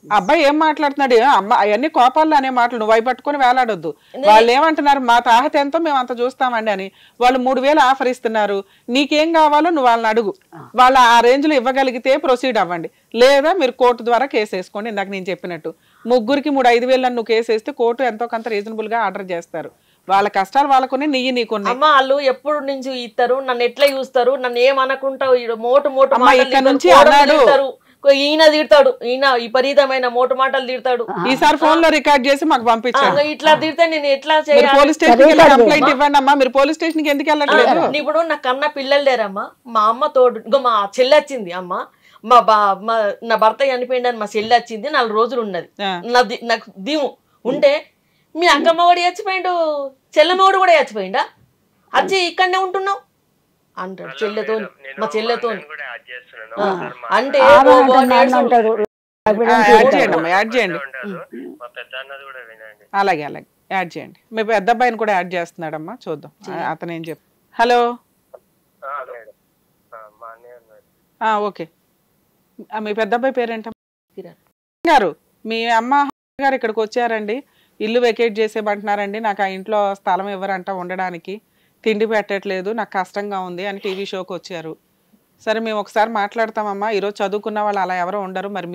అబ్బాయి ఏం మాట్లాడుతున్నాడు, అమ్మ అవన్నీ కోపాల్లో అనే మాటలు నువ్వు అవి పట్టుకొని వేలాడొద్దు. వాళ్ళు ఏమంటున్నారు, మా తాహత ఎంతో మేము అంత చూస్తామండి అని. వాళ్ళు 3,000 ఆఫర్ ఇస్తున్నారు. నీకేం కావాలో నువ్వు వాళ్ళని అడుగు, వాళ్ళు ఆ రేంజ్ లో ఇవ్వగలిగితే ప్రొసీడ్ అవ్వండి, లేదా మీరు కోర్టు ద్వారా కేసు వేసుకోండి. ఇందాక నేను చెప్పినట్టు ముగ్గురికి 3-5,000 నువ్వు కేసు వేస్తే కోర్టు ఎంతో కొంత రీజనబుల్ గా ఆర్డర్ చేస్తారు. వాళ్ళ కష్టాలు వాళ్ళకునే, నీకున్నాయి. అమ్మ వాళ్ళు ఎప్పుడు నుంచి ఇస్తారు, నన్ను ఎట్లా చూస్తారు, నన్ను ఏమనకుంటా మోటు ఇక్కడ నుంచి అన్నాడు, ఈయన తిడతాడు, ఈయన విపరీతమైన మోటు మాటలు తిడతాడు. ఈసారి ఫోన్ లో రికార్డ్ చేసి మాకు పంపించాడు. ఇట్లా తిడితే నేను ఎట్లా చేయాలి? పోలీస్ స్టేషన్ కంప్లైంట్ ఇవ్వండి అమ్మా. మీరు పోలీస్ స్టేషన్ కి ఎందుకు వెళ్ళట్లేదు? ఇప్పుడు నా కన్నా పిల్లలు లేరమ్మా, మా అమ్మ తోడు, ఇంకో మా చెల్లి వచ్చింది. అమ్మ నా భర్త చనిపోయిందని మా చెల్లి వచ్చింది, 4 రోజులు ఉన్నది. నాకు దిము ఉంటే మీ అక్కమ్మ కూడా చచ్చిపోయిండు, చెల్లెమ్మవాడు కూడా చచ్చిపోయిండా, వచ్చి ఇక్కడనే ఉంటున్నావు అంటాడు చెల్లెతో, మా చెల్లెతో. అంటే అలాగే యాడ్ చేయండి. మీ పెద్ద అబ్బాయిని కూడా యాడ్ చేస్తున్నాడమ్మా, చూద్దాం అతను ఏం చెప్పు. Hello, okay. మీ పెద్ద అబ్బాయి పేరేంటమ్మా గారు? మీ అమ్మ గారు ఇక్కడికి వచ్చారండి, ఇల్లు వెకేట్ చేసేమంటున్నారండి, నాకు ఆ ఇంట్లో స్థలం ఇవ్వరంట ఉండడానికి, తిండి పెట్టట్లేదు, నాకు కష్టంగా ఉంది అని టీవీ షోకి వచ్చారు. సరే మేము ఒకసారి మాట్లాడతామమ్మా, ఈరోజు చదువుకున్న వాళ్ళు అలా ఎవరో ఉండరు, మరి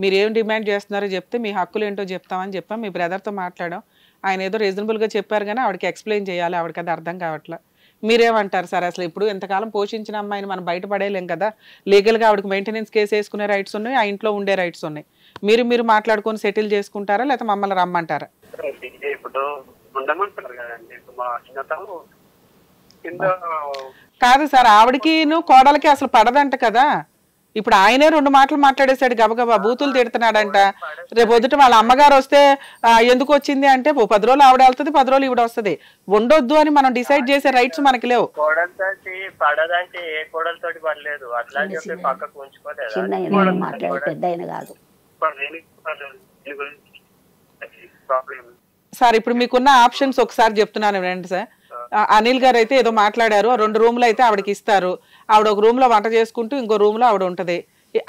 మీరు ఏం డిమాండ్ చేస్తున్నారో చెప్తే మీ హక్కులు ఏంటో చెప్తామని చెప్పాం. మీ బ్రదర్తో మాట్లాడాం, ఆయన ఏదో రీజనబుల్గా చెప్పారు కానీ ఆవిడకి ఎక్స్ప్లెయిన్ చేయాలి, ఆవిడకి అది అర్థం కావట్లా. మీరేమంటారు సార్? అసలు ఇప్పుడు ఎంతకాలం పోషించిన అమ్మాయిని మనం బయటపడేయలేం కదా, లీగల్గా ఆవిడకి మెయింటెనెన్స్ కేసు వేసుకునే రైట్స్ ఉన్నాయి, ఆ ఇంట్లో ఉండే రైట్స్ ఉన్నాయి. మీరు మాట్లాడుకొని సెటిల్ చేసుకుంటారా, లేకపోతే మమ్మల్ని రమ్మంటారా? కాదు సార్, ఆవిడకి కోడలకి అసలు పడదంట కదా. ఇప్పుడు ఆయనే 2 మాటలు మాట్లాడేశాడు, గబగబా బూతులు తిడుతున్నాడంట. రేపు పొద్దుట వాళ్ళ అమ్మగారు వస్తే ఎందుకు వచ్చింది అంటే 10 రోజులు ఆవిడ వెళ్తుంది, 10 రోజులు ఈవిడ వస్తుంది. ఉండొద్దు అని మనం డిసైడ్ చేసే రైట్స్ మనకి లేవు. సార్ ఇప్పుడు మీకున్న ఆప్షన్స్ ఒకసారి చెప్తున్నాను వినండి సార్. అనిల్ గారు అయితే ఏదో మాట్లాడారు, 2 రూమ్లు అయితే ఆవిడకి ఇస్తారు, ఆవిడ ఒక రూమ్ లో వంట చేసుకుంటూ ఇంకో రూమ్ లో ఆవిడ ఉంటది.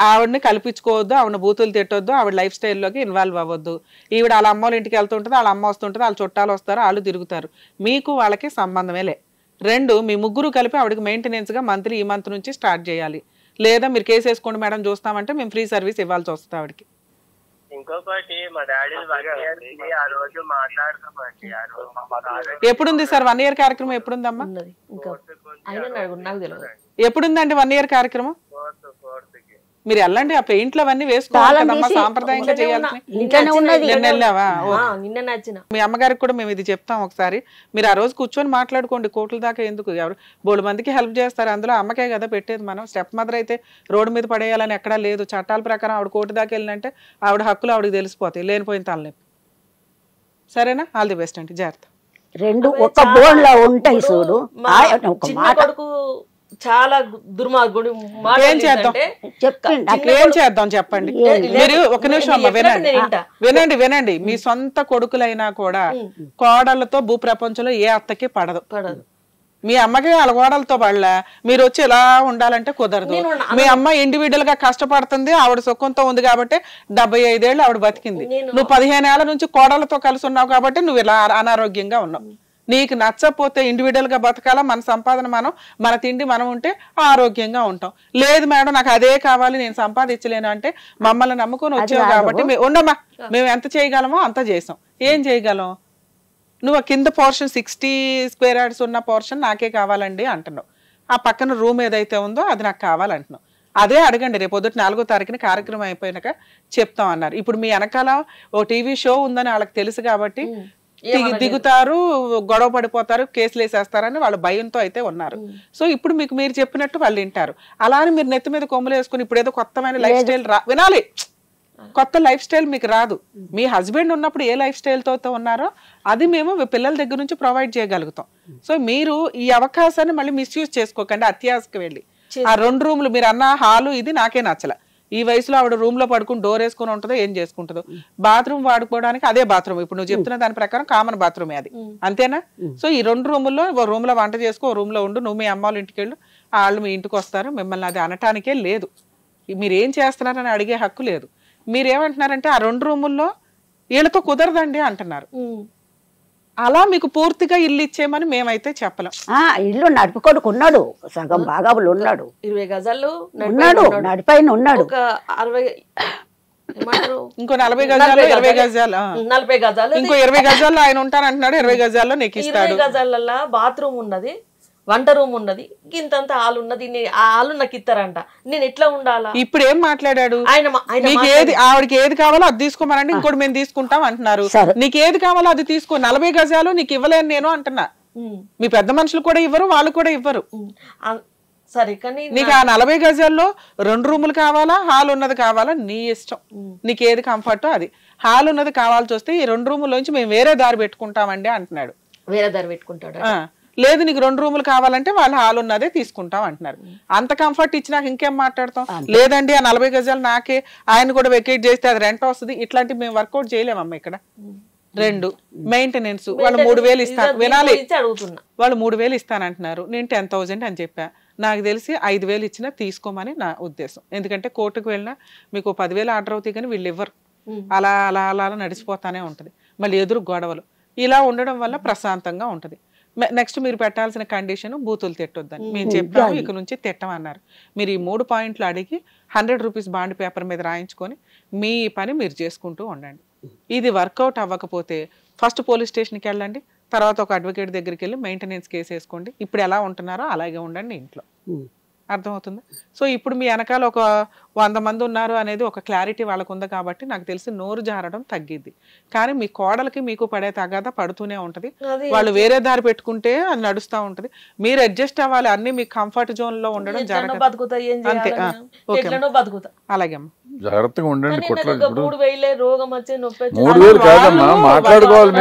ఆవిడని కల్పించుకోవద్దు, ఆవిడ బూతులు తిట్టొద్దు, ఆవిడ లైఫ్ స్టైల్లోకి ఇన్వాల్వ్ అవ్వద్దు. ఈవిడ వాళ్ళ అమ్మోళ్ళ ఇంటికి వెళ్తుంటుంది, వాళ్ళ అమ్మ వస్తుంటుంది, వాళ్ళ చుట్టాలు వస్తారు, వాళ్ళు తిరుగుతారు, మీకు వాళ్ళకి సంబంధమే లే. 2 మీ ముగ్గురు కలిపి ఆవిడకి మెయింటెనెన్స్ గా మంత్లీ ఈ మంత్ నుంచి స్టార్ట్ చేయాలి, లేదా మీరు కేసు వేసుకోండి మేడం చూస్తామంటే మేము ఫ్రీ సర్వీస్ ఇవ్వాల్సి వస్తుంది ఆవిడకి. ఇంకొకటి మా డాడీ ఆ రోజు మాట్లాడతామండి. ఎప్పుడుంది సార్ 1 year కార్యక్రమం? ఎప్పుడుందమ్మా? ఎప్పుడుందండి 1 year కార్యక్రమం? మీరు వెళ్ళండి, ఆ పెయింట్లు అవన్నీ వేసుకోవాలమ్మా, సాంప్రదాయంగా చేయాలి. మీ అమ్మగారికి కూడా మేము ఇది చెప్తాం ఒకసారి, మీరు ఆ రోజు కూర్చొని మాట్లాడుకోండి. కోర్టుల దాకా ఎందుకు, ఎవరు బోడు మందికి హెల్ప్ చేస్తారు, అందులో అమ్మకే కదా పెట్టేది. మనం స్టెప్ మదర్ అయితే రోడ్డు మీద పడేయాలని ఎక్కడా లేదు. చట్టాల ప్రకారం ఆవిడ కోర్టు దాకా వెళ్ళినంటే ఆవిడ హక్కులు ఆవిడకి తెలిసిపోతాయి, లేనిపోయిన తలనొప్పి. సరేనా? ఆల్ ది బెస్ట్ అండి, జాగ్రత్త. 2 ఒక బోన్ లో ఉంటాయి చూడు. చాలా దుర్మార్గుడు. ఏం చేద్దాం చెప్పండి. మీరు ఒక నిమిషం అమ్మ వినండి. మీ సొంత కొడుకులైనా కూడా కోడళ్లతో భూప్రపంచంలో ఏ అత్తకి పడదు. మీ అమ్మకి వాళ్ళ గోడలతో పడలే, మీరు వచ్చి ఎలా ఉండాలంటే కుదరదు. మీ అమ్మ ఇండివిడువల్ గా కష్టపడుతుంది, ఆవిడ సుఖంతో ఉంది కాబట్టి 75 ఏళ్ళు ఆవిడ బతికింది. నువ్వు 15 ఏళ్ల నుంచి కోడలతో కలిసి ఉన్నావు కాబట్టి నువ్వు ఇలా అనారోగ్యంగా ఉన్నావు. నీకు నచ్చపోతే ఇండివిడువల్ గా బతకాలా, మన సంపాదన మనం, మన తిండి మనం ఉంటే ఆరోగ్యంగా ఉంటాం. లేదు మేడం నాకు అదే కావాలి, నేను సంపాదించలేను అంటే మమ్మల్ని నమ్ముకొని వచ్చావు కాబట్టి ఉండమ్మా మేము ఎంత చేయగలమో అంత చేసాం. ఏం చేయగలం? నువ్వు కింద పోర్షన్ 60 స్క్వేర్ యార్డ్స్ ఉన్న పోర్షన్ నాకే కావాలండి అంటున్నావు. ఆ పక్కన రూమ్ ఏదైతే ఉందో అది నాకు కావాలంటున్నావు. అదే అడగండి, రేపు పొద్దుట 4వ తారీఖున కార్యక్రమం అయిపోయినాక చెప్తాం అన్నారు. ఇప్పుడు మీ వెనకాల ఓ టీవీ షో ఉందని వాళ్ళకి తెలుసు కాబట్టి దిగుతారు, గొడవ పడిపోతారు, కేసులు వేసేస్తారని వాళ్ళ భయంతో అయితే ఉన్నారు. సో ఇప్పుడు మీకు మీరు చెప్పినట్టు వాళ్ళు వింటారు. అలానే మీరు నెత్తి మీద కొమ్ములు వేసుకుని ఇప్పుడు ఏదో కొత్తమైన లైఫ్ స్టైల్ వినాలి, కొత్త లైఫ్ స్టైల్ మీకు రాదు. మీ హస్బెండ్ ఉన్నప్పుడు ఏ లైఫ్ స్టైల్తో ఉన్నారో అది మేము పిల్లల దగ్గర నుంచి ప్రొవైడ్ చేయగలుగుతాం. సో మీరు ఈ అవకాశాన్ని మళ్ళీ మిస్యూజ్ చేసుకోకండి. అత్యాశకు వెళ్ళి ఆ 2 రూములు మీరు అన్న హాలు ఇది నాకే నచ్చల. ఈ వయసులో ఆవిడ రూమ్ లో పడుకుని డోర్ వేసుకుని ఉంటుందో ఏం చేసుకుంటుందో. బాత్రూమ్ వాడుకోవడానికి అదే బాత్రూమ్, ఇప్పుడు నువ్వు చెప్తున్న దాని ప్రకారం కామన్ బాత్రూమే అది, అంతేనా? సో ఈ 2 రూముల్లో ఓ రూమ్ లో వంట చేసుకో, ఓ రూమ్ లో ఉండు, నువ్వు మీ అమ్మ వాళ్ళ ఇంటికి వెళ్ళు, వాళ్ళు మీ ఇంటికి వస్తారు. మిమ్మల్ని అది అనటానికే లేదు, మీరు ఏం చేస్తున్నారని అడిగే హక్కు లేదు. మీరేమంటున్నారంటే ఆ 2 రూముల్లో వీళ్ళతో కుదరదండి అంటున్నారు. అలా మీకు పూర్తిగా ఇల్లు ఇచ్చేయమని మేమైతే చెప్పలేం. ఇల్లు నడుపుకొడుకు ఉన్నాడు, సగం భాగాలు ఉన్నాడు, 20 గజాలు ఉన్నాడు, నడిపైన ఉన్నాడు. ఇంకో 40 గజాలు 20 గజాలు 40 గజాలు ఇంకో 20 గజాల్లో ఆయన ఉంటానంటున్నాడు. 20 గజాల్లో నీకు ఇస్తాడు. 20 గజాలలో బాత్రూమ్ ఉన్నది, వంట రూమ్ ఉన్నది, ఇంతంత హాల్ ఉన్నది. ఆ హాలు నాకు ఇస్తారంట, నేను ఎట్లా ఉండాలా? ఇప్పుడు ఏం మాట్లాడాడు? నీకు ఏది ఆవిడకి ఏది కావాలో అది తీసుకోమనండి, ఇంకోటి మేము తీసుకుంటాం అంటున్నారు. నీకు ఏది కావాలో అది తీసుకో, 40 గజాలు నీకు ఇవ్వలేను నేను అంటున్నా. మీ పెద్ద మనుషులు కూడా ఇవ్వరు, వాళ్ళు కూడా ఇవ్వరు. సరే కానీ నీకు ఆ 40 గజాల్లో 2 రూములు కావాలా, హాల్ ఉన్నది కావాలా, నీ ఇష్టం. నీకు ఏది కంఫర్టో అది. హాల్ ఉన్నది కావాల్సి వస్తే ఈ 2 రూముల్లోంచి మేము వేరే దారి పెట్టుకుంటామండి అంటున్నాడు. వేరే దారి పెట్టుకుంటాడు. లేదు నీకు 2 రూములు కావాలంటే వాళ్ళు హాల్ ఉన్నదే తీసుకుంటాం అంటున్నారు. అంత కంఫర్ట్ ఇచ్చినాక ఇంకేం మాట్లాడతాం? లేదండి ఆ 40 గజాలు నాకే, ఆయన కూడా వెకేట్ చేస్తే అది రెంట్ వస్తుంది, ఇట్లాంటివి మేము వర్కౌట్ చేయలేమమ్మా ఇక్కడ. 2 మెయింటెనెన్స్ వాళ్ళు 3000 ఇస్తాను, వినాలి, వాళ్ళు 3000 ఇస్తానంటున్నారు. నేను 10,000 అని చెప్పా. నాకు తెలిసి 5,000 ఇచ్చినా తీసుకోమని నా ఉద్దేశం. ఎందుకంటే కోర్టుకు వెళ్ళినా మీకు 10,000 ఆర్డర్ అవుతాయి కానీ వీళ్ళు ఇవ్వరు. అలా అలా అలా నడిచిపోతానే ఉంటుంది. మళ్ళీ ఎదురు గొడవలు. ఇలా ఉండడం వల్ల ప్రశాంతంగా ఉంటుంది. నెక్స్ట్ మీరు పెట్టాల్సిన కండిషన్ బూతులు తిట్టొద్దని మేము చెప్పాము, ఇక నుంచి తిట్టమన్నారు. మీరు ఈ 3 పాయింట్లు అడిగి 100 రూపీస్ బాండ్ పేపర్ మీద రాయించుకొని మీ పని మీరు చేసుకుంటూ ఉండండి. ఇది వర్కౌట్ అవ్వకపోతే ఫస్ట్ పోలీస్ స్టేషన్కి వెళ్ళండి, తర్వాత ఒక అడ్వకేట్ దగ్గరికి వెళ్ళి మెయింటెనెన్స్ కేసు వేసుకోండి. ఇప్పుడు ఎలా ఉంటున్నారో అలాగే ఉండండి ఇంట్లో. అర్థమవుతుంది? సో ఇప్పుడు మీ వెనకాల ఒక 100 మంది ఉన్నారు అనేది ఒక క్లారిటీ వాళ్ళకు ఉంది కాబట్టి నాకు తెలిసి నోరు జారడం తగ్గిద్ది. కానీ మీ కోడలకి మీకు పడే తగాద పడుతూనే ఉంటది. వాళ్ళు వేరే దారి పెట్టుకుంటే అది నడుస్తూ ఉంటది. మీరు అడ్జస్ట్ అవ్వాలి, అన్ని మీ కంఫర్ట్ జోన్ లో ఉండడం జరగదు. అంతే. అలాగే అమ్మా, జాగ్రత్తగా ఉండండి. 3,000 రోగం వచ్చే నొప్పి 3,000 కాదమ్మా, మాట్లాడుకోవాలి.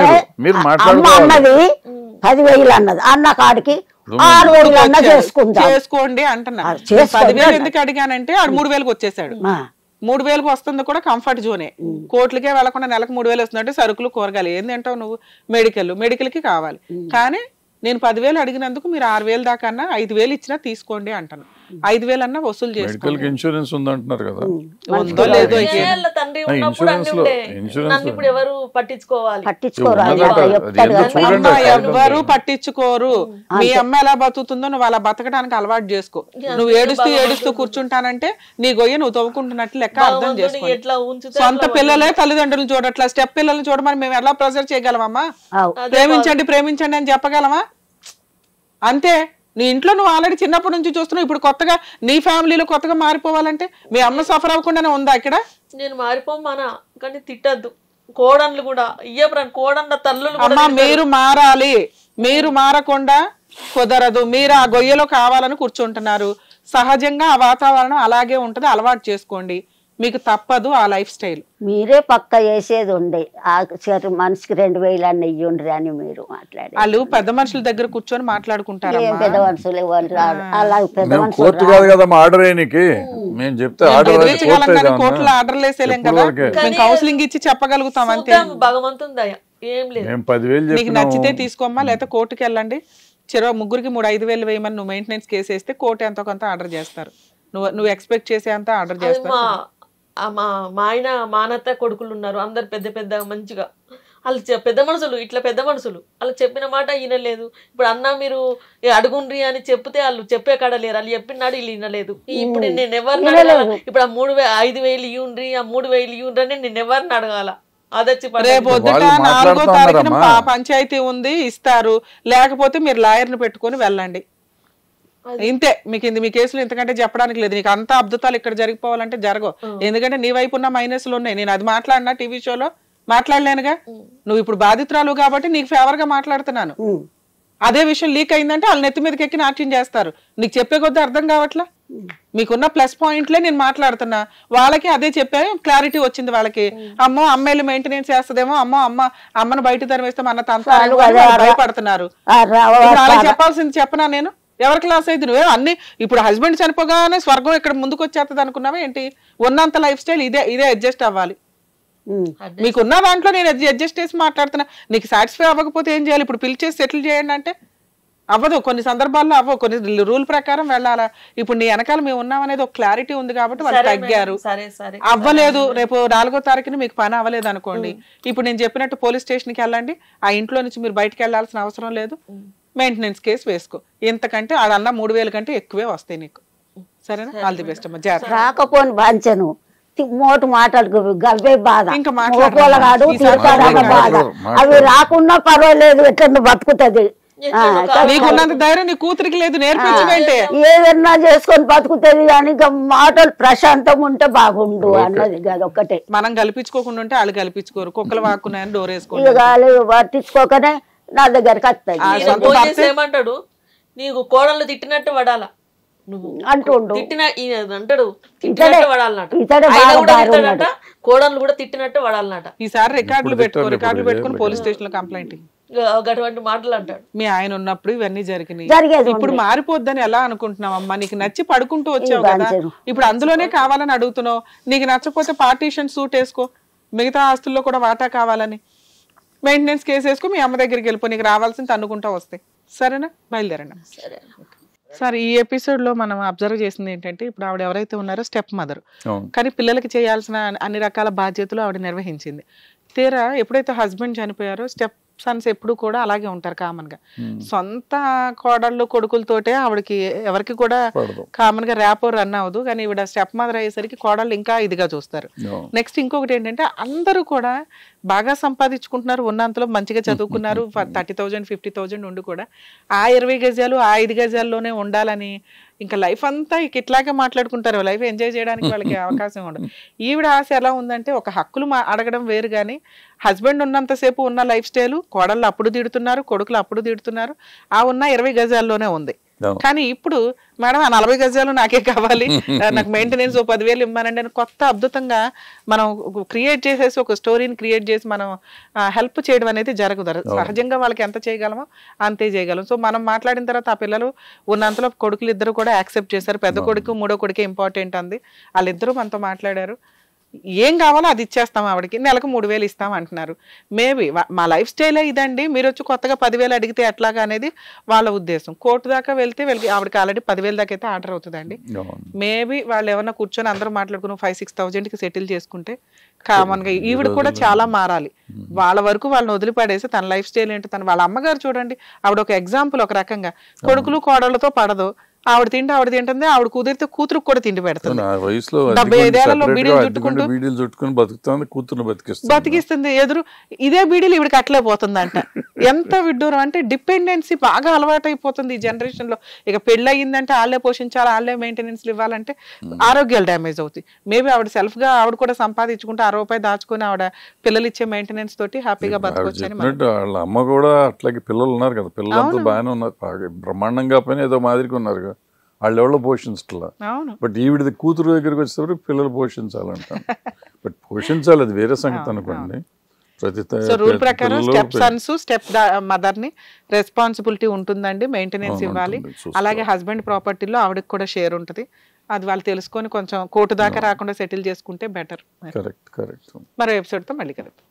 మీరు మాట్లాడుకోవాలి. 10,000 అన్నది అన్న కాడికి 6,000 చేసుకోండి అంటున్నా. 10,000 ఎందుకు అడిగానంటే ఆడు 3,000కి వచ్చేసాడు. 3,000కి వస్తుంది కూడా కంఫర్ట్ జోనే. కోట్లకే వెళ్లకుండా నెలకు 3,000 వస్తుందంటే సరుకులు కూరగాయలు ఏంటంటావు నువ్వు? మెడికల్ కి కావాలి. కానీ నేను 10,000 అడిగినందుకు మీరు 6,000 దాకా అన్నా 5,000 ఇచ్చినా తీసుకోండి అంటాను. 5,000 అన్నా వసూలు చేసుకోండి. ఇన్సూరెన్స్ ఉందంటున్నారు కదా, ఉందో లేదో. ఎవ్వరు పట్టించుకోరు. మీ అమ్మ ఎలా బతుకుతుందో నువ్వు అలా బతకడానికి అలవాటు చేసుకో. నువ్వు ఏడుస్తూ కూర్చుంటానంటే నీ గొయ్య నువ్వు తవ్వుకుంటున్నట్లు లెక్క అర్థం చేసుకో. సొంత పిల్లలే తల్లిదండ్రులు చూడట్లా, స్టెప్ పిల్లల్ని చూడమని మేము ఎలా ప్రెజర్ చేయగలమమ్మా? ప్రేమించండి అని చెప్పగలమా? అంతే. నీ ఇంట్లో నువ్వు ఆల్రెడీ చిన్నప్పటి నుంచి చూస్తున్నావు, ఇప్పుడు కొత్తగా నీ ఫ్యామిలీలో కొత్తగా మారిపోవాలంటే మీ అమ్మ సఫర్ అవ్వకుండానే ఉందా ఇక్కడ? నేను మారిపోమనా కానీ తిట్టద్దు. కోడన్లు కూడా కోడన్ల తల్లులు అమ్మా మీరు మారాలి. మీరు మారకుండా కుదరదు. మీరు ఆ గొయ్యలో కావాలని కూర్చుంటున్నారు. సహజంగా ఆ వాతావరణం అలాగే ఉంటది, అలవాటు చేసుకోండి. మీకు తప్పదు ఆ లైఫ్ స్టైల్. మీరే పక్క చేసేది ఉండే మనిషికి 2,000 అన్న ఇయ్యుండ్రి అని మీరు మాట్లాడే. వాళ్ళు పెద్ద మనుషుల దగ్గర కూర్చొని మాట్లాడుకుంటారు. పెద్ద మనుషులు అలా పెద్ద కోర్టులో ఆర్డర్లు వేసేలేం కదా, మేము కౌన్సిలింగ్ ఇచ్చి చెప్పగలుగుతాం అంతే. భగవంతుని దయ ఏం లేదు. మీకు నచ్చితే తీసుకోమ్మా, లేకపోతే కోర్టుకి వెళ్ళండి, ముగ్గురికి 3-5,000 వేయమని నువ్వు మెయింటెనెన్స్ కేసు వేస్తే కోర్టు ఎంతో కొంత ఆర్డర్ చేస్తారు. నువ్వు ఎక్స్పెక్ట్ చేసే అంత ఆర్డర్ చేస్తారు. మా ఆయన మానత్త కొడుకులు ఉన్నారు, అందరు పెద్ద పెద్ద మంచిగా వాళ్ళు పెద్ద మనుషులు, ఇట్లా పెద్ద మనుషులు. వాళ్ళు చెప్పిన మాట వినలేదు. ఇప్పుడు అన్న మీరు అడుగుండ్రి అని చెప్తే వాళ్ళు చెప్పే కాడలేరు, వాళ్ళు చెప్పినాడు వీళ్ళు వినలేదు. ఇప్పుడు నేను ఎవరిని అడగాల? ఇప్పుడు ఆ 5,000 ఇవ్వండ్రి, ఆ 3,000 ఇవ్వండ్రి అని నేను ఎవరిని అడగాల? రేపు 4వ తారీఖున పంచాయతీ ఉంది, ఇస్తారు. లేకపోతే మీరు లాయర్ని పెట్టుకొని వెళ్ళండి. ఇంతే. మీ కేసులు ఇంతకంటే చెప్పడానికి లేదు. నీకు అంత అద్భుతాలు ఇక్కడ జరిగిపోవాలంటే జరగవు. ఎందుకంటే నీ వైపు ఉన్న మైనస్లు ఉన్నాయి. నేను అది మాట్లాడినా టీవీ షోలో మాట్లాడలేనుగా. నువ్వు ఇప్పుడు బాధితురాలు కాబట్టి నీకు ఫేవర్ గా మాట్లాడుతున్నాను. అదే విషయం లీక్ అయిందంటే వాళ్ళు నెత్తి మీదకి ఎక్కి నాట్యం చేస్తారు. నీకు చెప్పే కొద్దీ అర్థం కావట్లా. మీకున్న ప్లస్ పాయింట్లే నేను మాట్లాడుతున్నా. వాళ్ళకి అదే చెప్పా, క్లారిటీ వచ్చింది వాళ్ళకి. అమ్మో అమ్మాయిలు మెయింటెనెన్స్ చేస్తదేమో, అమ్మను బయట తరివేస్తే మన తంతారు భయపడుతున్నారు. వాళ్ళకి చెప్పాల్సింది చెప్పనా నేను? ఎవరి క్లాస్ అయితే నువ్వే అన్ని ఇప్పుడు హస్బెండ్ చనిపోగానే స్వర్గం ఇక్కడ ముందుకు వచ్చేస్తుంది అనుకున్నావా ఏంటి? ఉన్నంత లైఫ్ స్టైల్ ఇదే అడ్జస్ట్ అవ్వాలి. మీకున్న దాంట్లో నేను అడ్జస్ట్ చేసి మాట్లాడుతున్నా. నీకు సాటిస్ఫై అవ్వకపోతే ఏం చేయాలి? ఇప్పుడు పిలిచేసి సెటిల్ చేయండి అంటే అవ్వదు. కొన్ని సందర్భాల్లో అవ్వవు. కొన్ని రూల్ ప్రకారం వెళ్ళాలా. ఇప్పుడు నీ వెనకాల మేము ఉన్నామనేది ఒక క్లారిటీ ఉంది కాబట్టి వాళ్ళు తగ్గారు. అవ్వలేదు, రేపు 4వ తారీఖున మీకు పని అవ్వలేదు అనుకోండి, ఇప్పుడు నేను చెప్పినట్టు పోలీస్ స్టేషన్కి వెళ్ళండి. ఆ ఇంట్లో నుంచి మీరు బయటకు వెళ్ళాల్సిన అవసరం లేదు. మెయింటెనెన్స్ కేసు వేసుకో. ఎంతకంటే ఆడన్న 3,000 కంటే ఎక్కువే వస్తాయి నీకు. సరేనా? ఆల్ ది బెస్ట్ అమ్మా. జాగ్రత్త. రాకపోని బాంచను మోటు మాటలకు గల్పే బాధ, ఇంకా బాధ. అవి రాకున్నా పర్వాలేదు, ఎట్లా బతుకుతుంది. నీకున్నంత ధైర్యం నీ కూతురికి లేదు, నేర్పించమంటే ఏదన్నా చేసుకొని బతుకుతుంది. కానీ ఇంకా మాటలు ప్రశాంతంగా ఉంటే బాగుండు అన్నది అదొక్కటే. మనం కల్పించుకోకుండా ఉంటే వాళ్ళు కల్పించుకోరు. కుక్కలు వాక్కున్నాయని డోరేసుకో. ఇక పట్టించుకోకనే నా దగ్గరికి వస్తాయి. ఏమంటాడు, నీకు కోడళ్ళు తిట్టినట్టు పడాలా నువ్వు అంటుండు. అంటాడు కోడళ్ళు కూడా తిట్టినట్టు పడాలన్నట. ఈసారి రికార్డులు పెట్టుకొని పోలీస్ స్టేషన్ లో కంప్లైంట్ అటువంటి మాటలు అంటాడు. మీ ఆయన ఉన్నప్పుడు ఇవన్నీ జరిగినాయి. ఇప్పుడు మారిపోద్దని ఎలా అనుకుంటున్నావు అమ్మా? నీకు నచ్చి పడుకుంటూ వచ్చావు కదా, ఇప్పుడు అందులోనే కావాలని అడుగుతున్నావు. నీకు నచ్చపోతే పార్టీషన్ సూట్ వేసుకో, మిగతా ఆస్తుల్లో కూడా వాటా కావాలని మెయింటెనెన్స్ కేసు వేసుకో. మీ అమ్మ దగ్గరికి వెళ్ళిపో, నీకు రావాల్సింది అనుకుంటా వస్తాయి. సరేనా? బయలుదేరండి. సార్, ఈ ఎపిసోడ్ లో మనం అబ్జర్వ్ చేసింది ఏంటంటే, ఇప్పుడు ఆవిడ ఎవరైతే ఉన్నారో స్టెప్ మదర్, కానీ పిల్లలకి చేయాల్సిన అన్ని రకాల బాధ్యతలు ఆవిడ నిర్వహించింది. తీరా ఎప్పుడైతే హస్బెండ్ చనిపోయారో స్టెప్ సన్స్ ఎప్పుడు కూడా అలాగే ఉంటారు కామన్ గా. సొంత కోడళ్ళు కొడుకులతోటే ఆవిడకి ఎవరికి కూడా కామన్ గా ర్యాపో రన్ అవ్వదు. కానీ ఈవిడ స్టెప్ మదర్ అయ్యేసరికి కోడళ్ళు ఇంకా ఇదిగా చూస్తారు. నెక్స్ట్ ఇంకొకటి ఏంటంటే, అందరూ కూడా బాగా సంపాదించుకుంటున్నారు, ఉన్నంతలో మంచిగా చదువుకున్నారు. 30,000 50,000 ఉండి కూడా ఆ 20 గజాలు ఆ 5 గజాల్లోనే ఉండాలని ఇంకా లైఫ్ అంతా ఇట్లాగే మాట్లాడుకుంటారు. లైఫ్ ఎంజాయ్ చేయడానికి వాళ్ళకి అవకాశం ఉండదు. ఈవిడ ఆశ ఎలా ఉందంటే, ఒక హక్కులు అడగడం వేరు, కానీ హస్బెండ్ ఉన్నంతసేపు ఉన్న లైఫ్ స్టైల్ కోడళ్ళు అప్పుడు తిడుతున్నారు, కొడుకులు అప్పుడు తిడుతున్నారు. ఆ ఉన్న 20 గజాల్లోనే ఉంది. కానీ ఇప్పుడు మేడం ఆ 40 గజాలు నాకే కావాలి, నాకు మెయింటెనెన్స్ 10,000 ఇవ్వనండి అని కొత్త అద్భుతంగా మనం క్రియేట్ చేసేసి ఒక స్టోరీని క్రియేట్ చేసి మనం హెల్ప్ చేయడం అనేది జరగదు. సహజంగా వాళ్ళకి ఎంత చేయగలమో అంతే చేయగలం. సో మనం మాట్లాడిన తర్వాత ఆ పిల్లలు ఉన్నంతలో కొడుకులు ఇద్దరు కూడా యాక్సెప్ట్ చేశారు. పెద్ద కొడుకు 3వ కొడుకే ఇంపార్టెంట్ అంది. వాళ్ళిద్దరూ మనతో మాట్లాడారు. ఏం కావాలో అది ఇచ్చేస్తాం, ఆవిడకి నెలకు 3,000 ఇస్తాం అంటున్నారు. మేబీ మా లైఫ్ స్టైలే ఇదండి, మీరు వచ్చి కొత్తగా 10,000 అడిగితే ఎట్లాగా అనేది వాళ్ళ ఉద్దేశం. కోర్టు దాకా వెళ్తే ఆవిడకి ఆల్రెడీ 10,000 దాకా అయితే ఆర్డర్ అవుతుందండి. మేబీ వాళ్ళు ఏమన్నా కూర్చొని అందరూ మాట్లాడుకుని 5-6,000కి సెటిల్ చేసుకుంటే కామన్ గా ఈవిడ కూడా చాలా మారాలి. వాళ్ళ వరకు వాళ్ళని వదిలిపడేసి తన లైఫ్ స్టైల్ ఏంటో వాళ్ళ అమ్మగారు చూడండి, ఆవిడ ఒక ఎగ్జాంపుల్. ఒక రకంగా కొడుకులు కోడళ్ళతో పడదు, ఆవిడ తింటుంది, ఆవిడ కుదిరితే కూతురుకు కూడా తిండి పెడుతుంది. 75 ఏళ్లలో బీడీలు చుట్టుకుంటూ బతికిస్తుంది. ఎదురు ఇదే బీడీలు ఈవిడికి అట్లే పోతుందంట. ఎంత విడ్డూరం అంటే, డిపెండెన్సీ బాగా అలవాటు అయిపోతుంది ఈ జనరేషన్ లో. ఇక పెళ్లి అయ్యిందంటే వాళ్ళే పోషించాలి, వాళ్ళే మెయింటెనెన్స్ ఇవ్వాలంటే ఆరోగ్యాలు డ్యామేజ్ అవుతాయి. మేబీ ఆవిడ సెల్ఫ్ గా ఆవిడ కూడా సంపాదించుకుంటే ₹1 దాచుకుని ఆవిడ పిల్లలు ఇచ్చే మెయింటెనెన్స్ తోటి హ్యాపీగా బతకొచ్చు. వాళ్ళ అమ్మ కూడా అట్లాగే పిల్లలు ఉన్నారు కదా, పిల్లలంతా బాగానే ఉన్నారు, బ్రహ్మాండంగా పైన ఏదో మాదిరిగా ఉన్నారు. వాళ్ళు ఎవరో పోషించట్లా. బట్ ఈవిడ కూతురు దగ్గరికి వచ్చేటప్పుడు పిల్లలు పోషించాలంటాను. బట్ పోషించాలి, అది వేరే సంగతి అనుకోండి. రూల్ ప్రకారం స్టెప్ సన్స్ స్టెప్ మదర్ ని రెస్పాన్సిబిలిటీ ఉంటుందండి, మెయింటెనెన్స్ ఇవ్వాలి. అలాగే హస్బెండ్ ప్రాపర్టీలో ఆవిడకి కూడా షేర్ ఉంటుంది. అది వాళ్ళు తెలుసుకొని కొంచెం కోర్టు దాకా రాకుండా సెటిల్ చేసుకుంటే బెటర్. మరో ఎపిసోడ్ తో మళ్ళీ కలుద్దాం.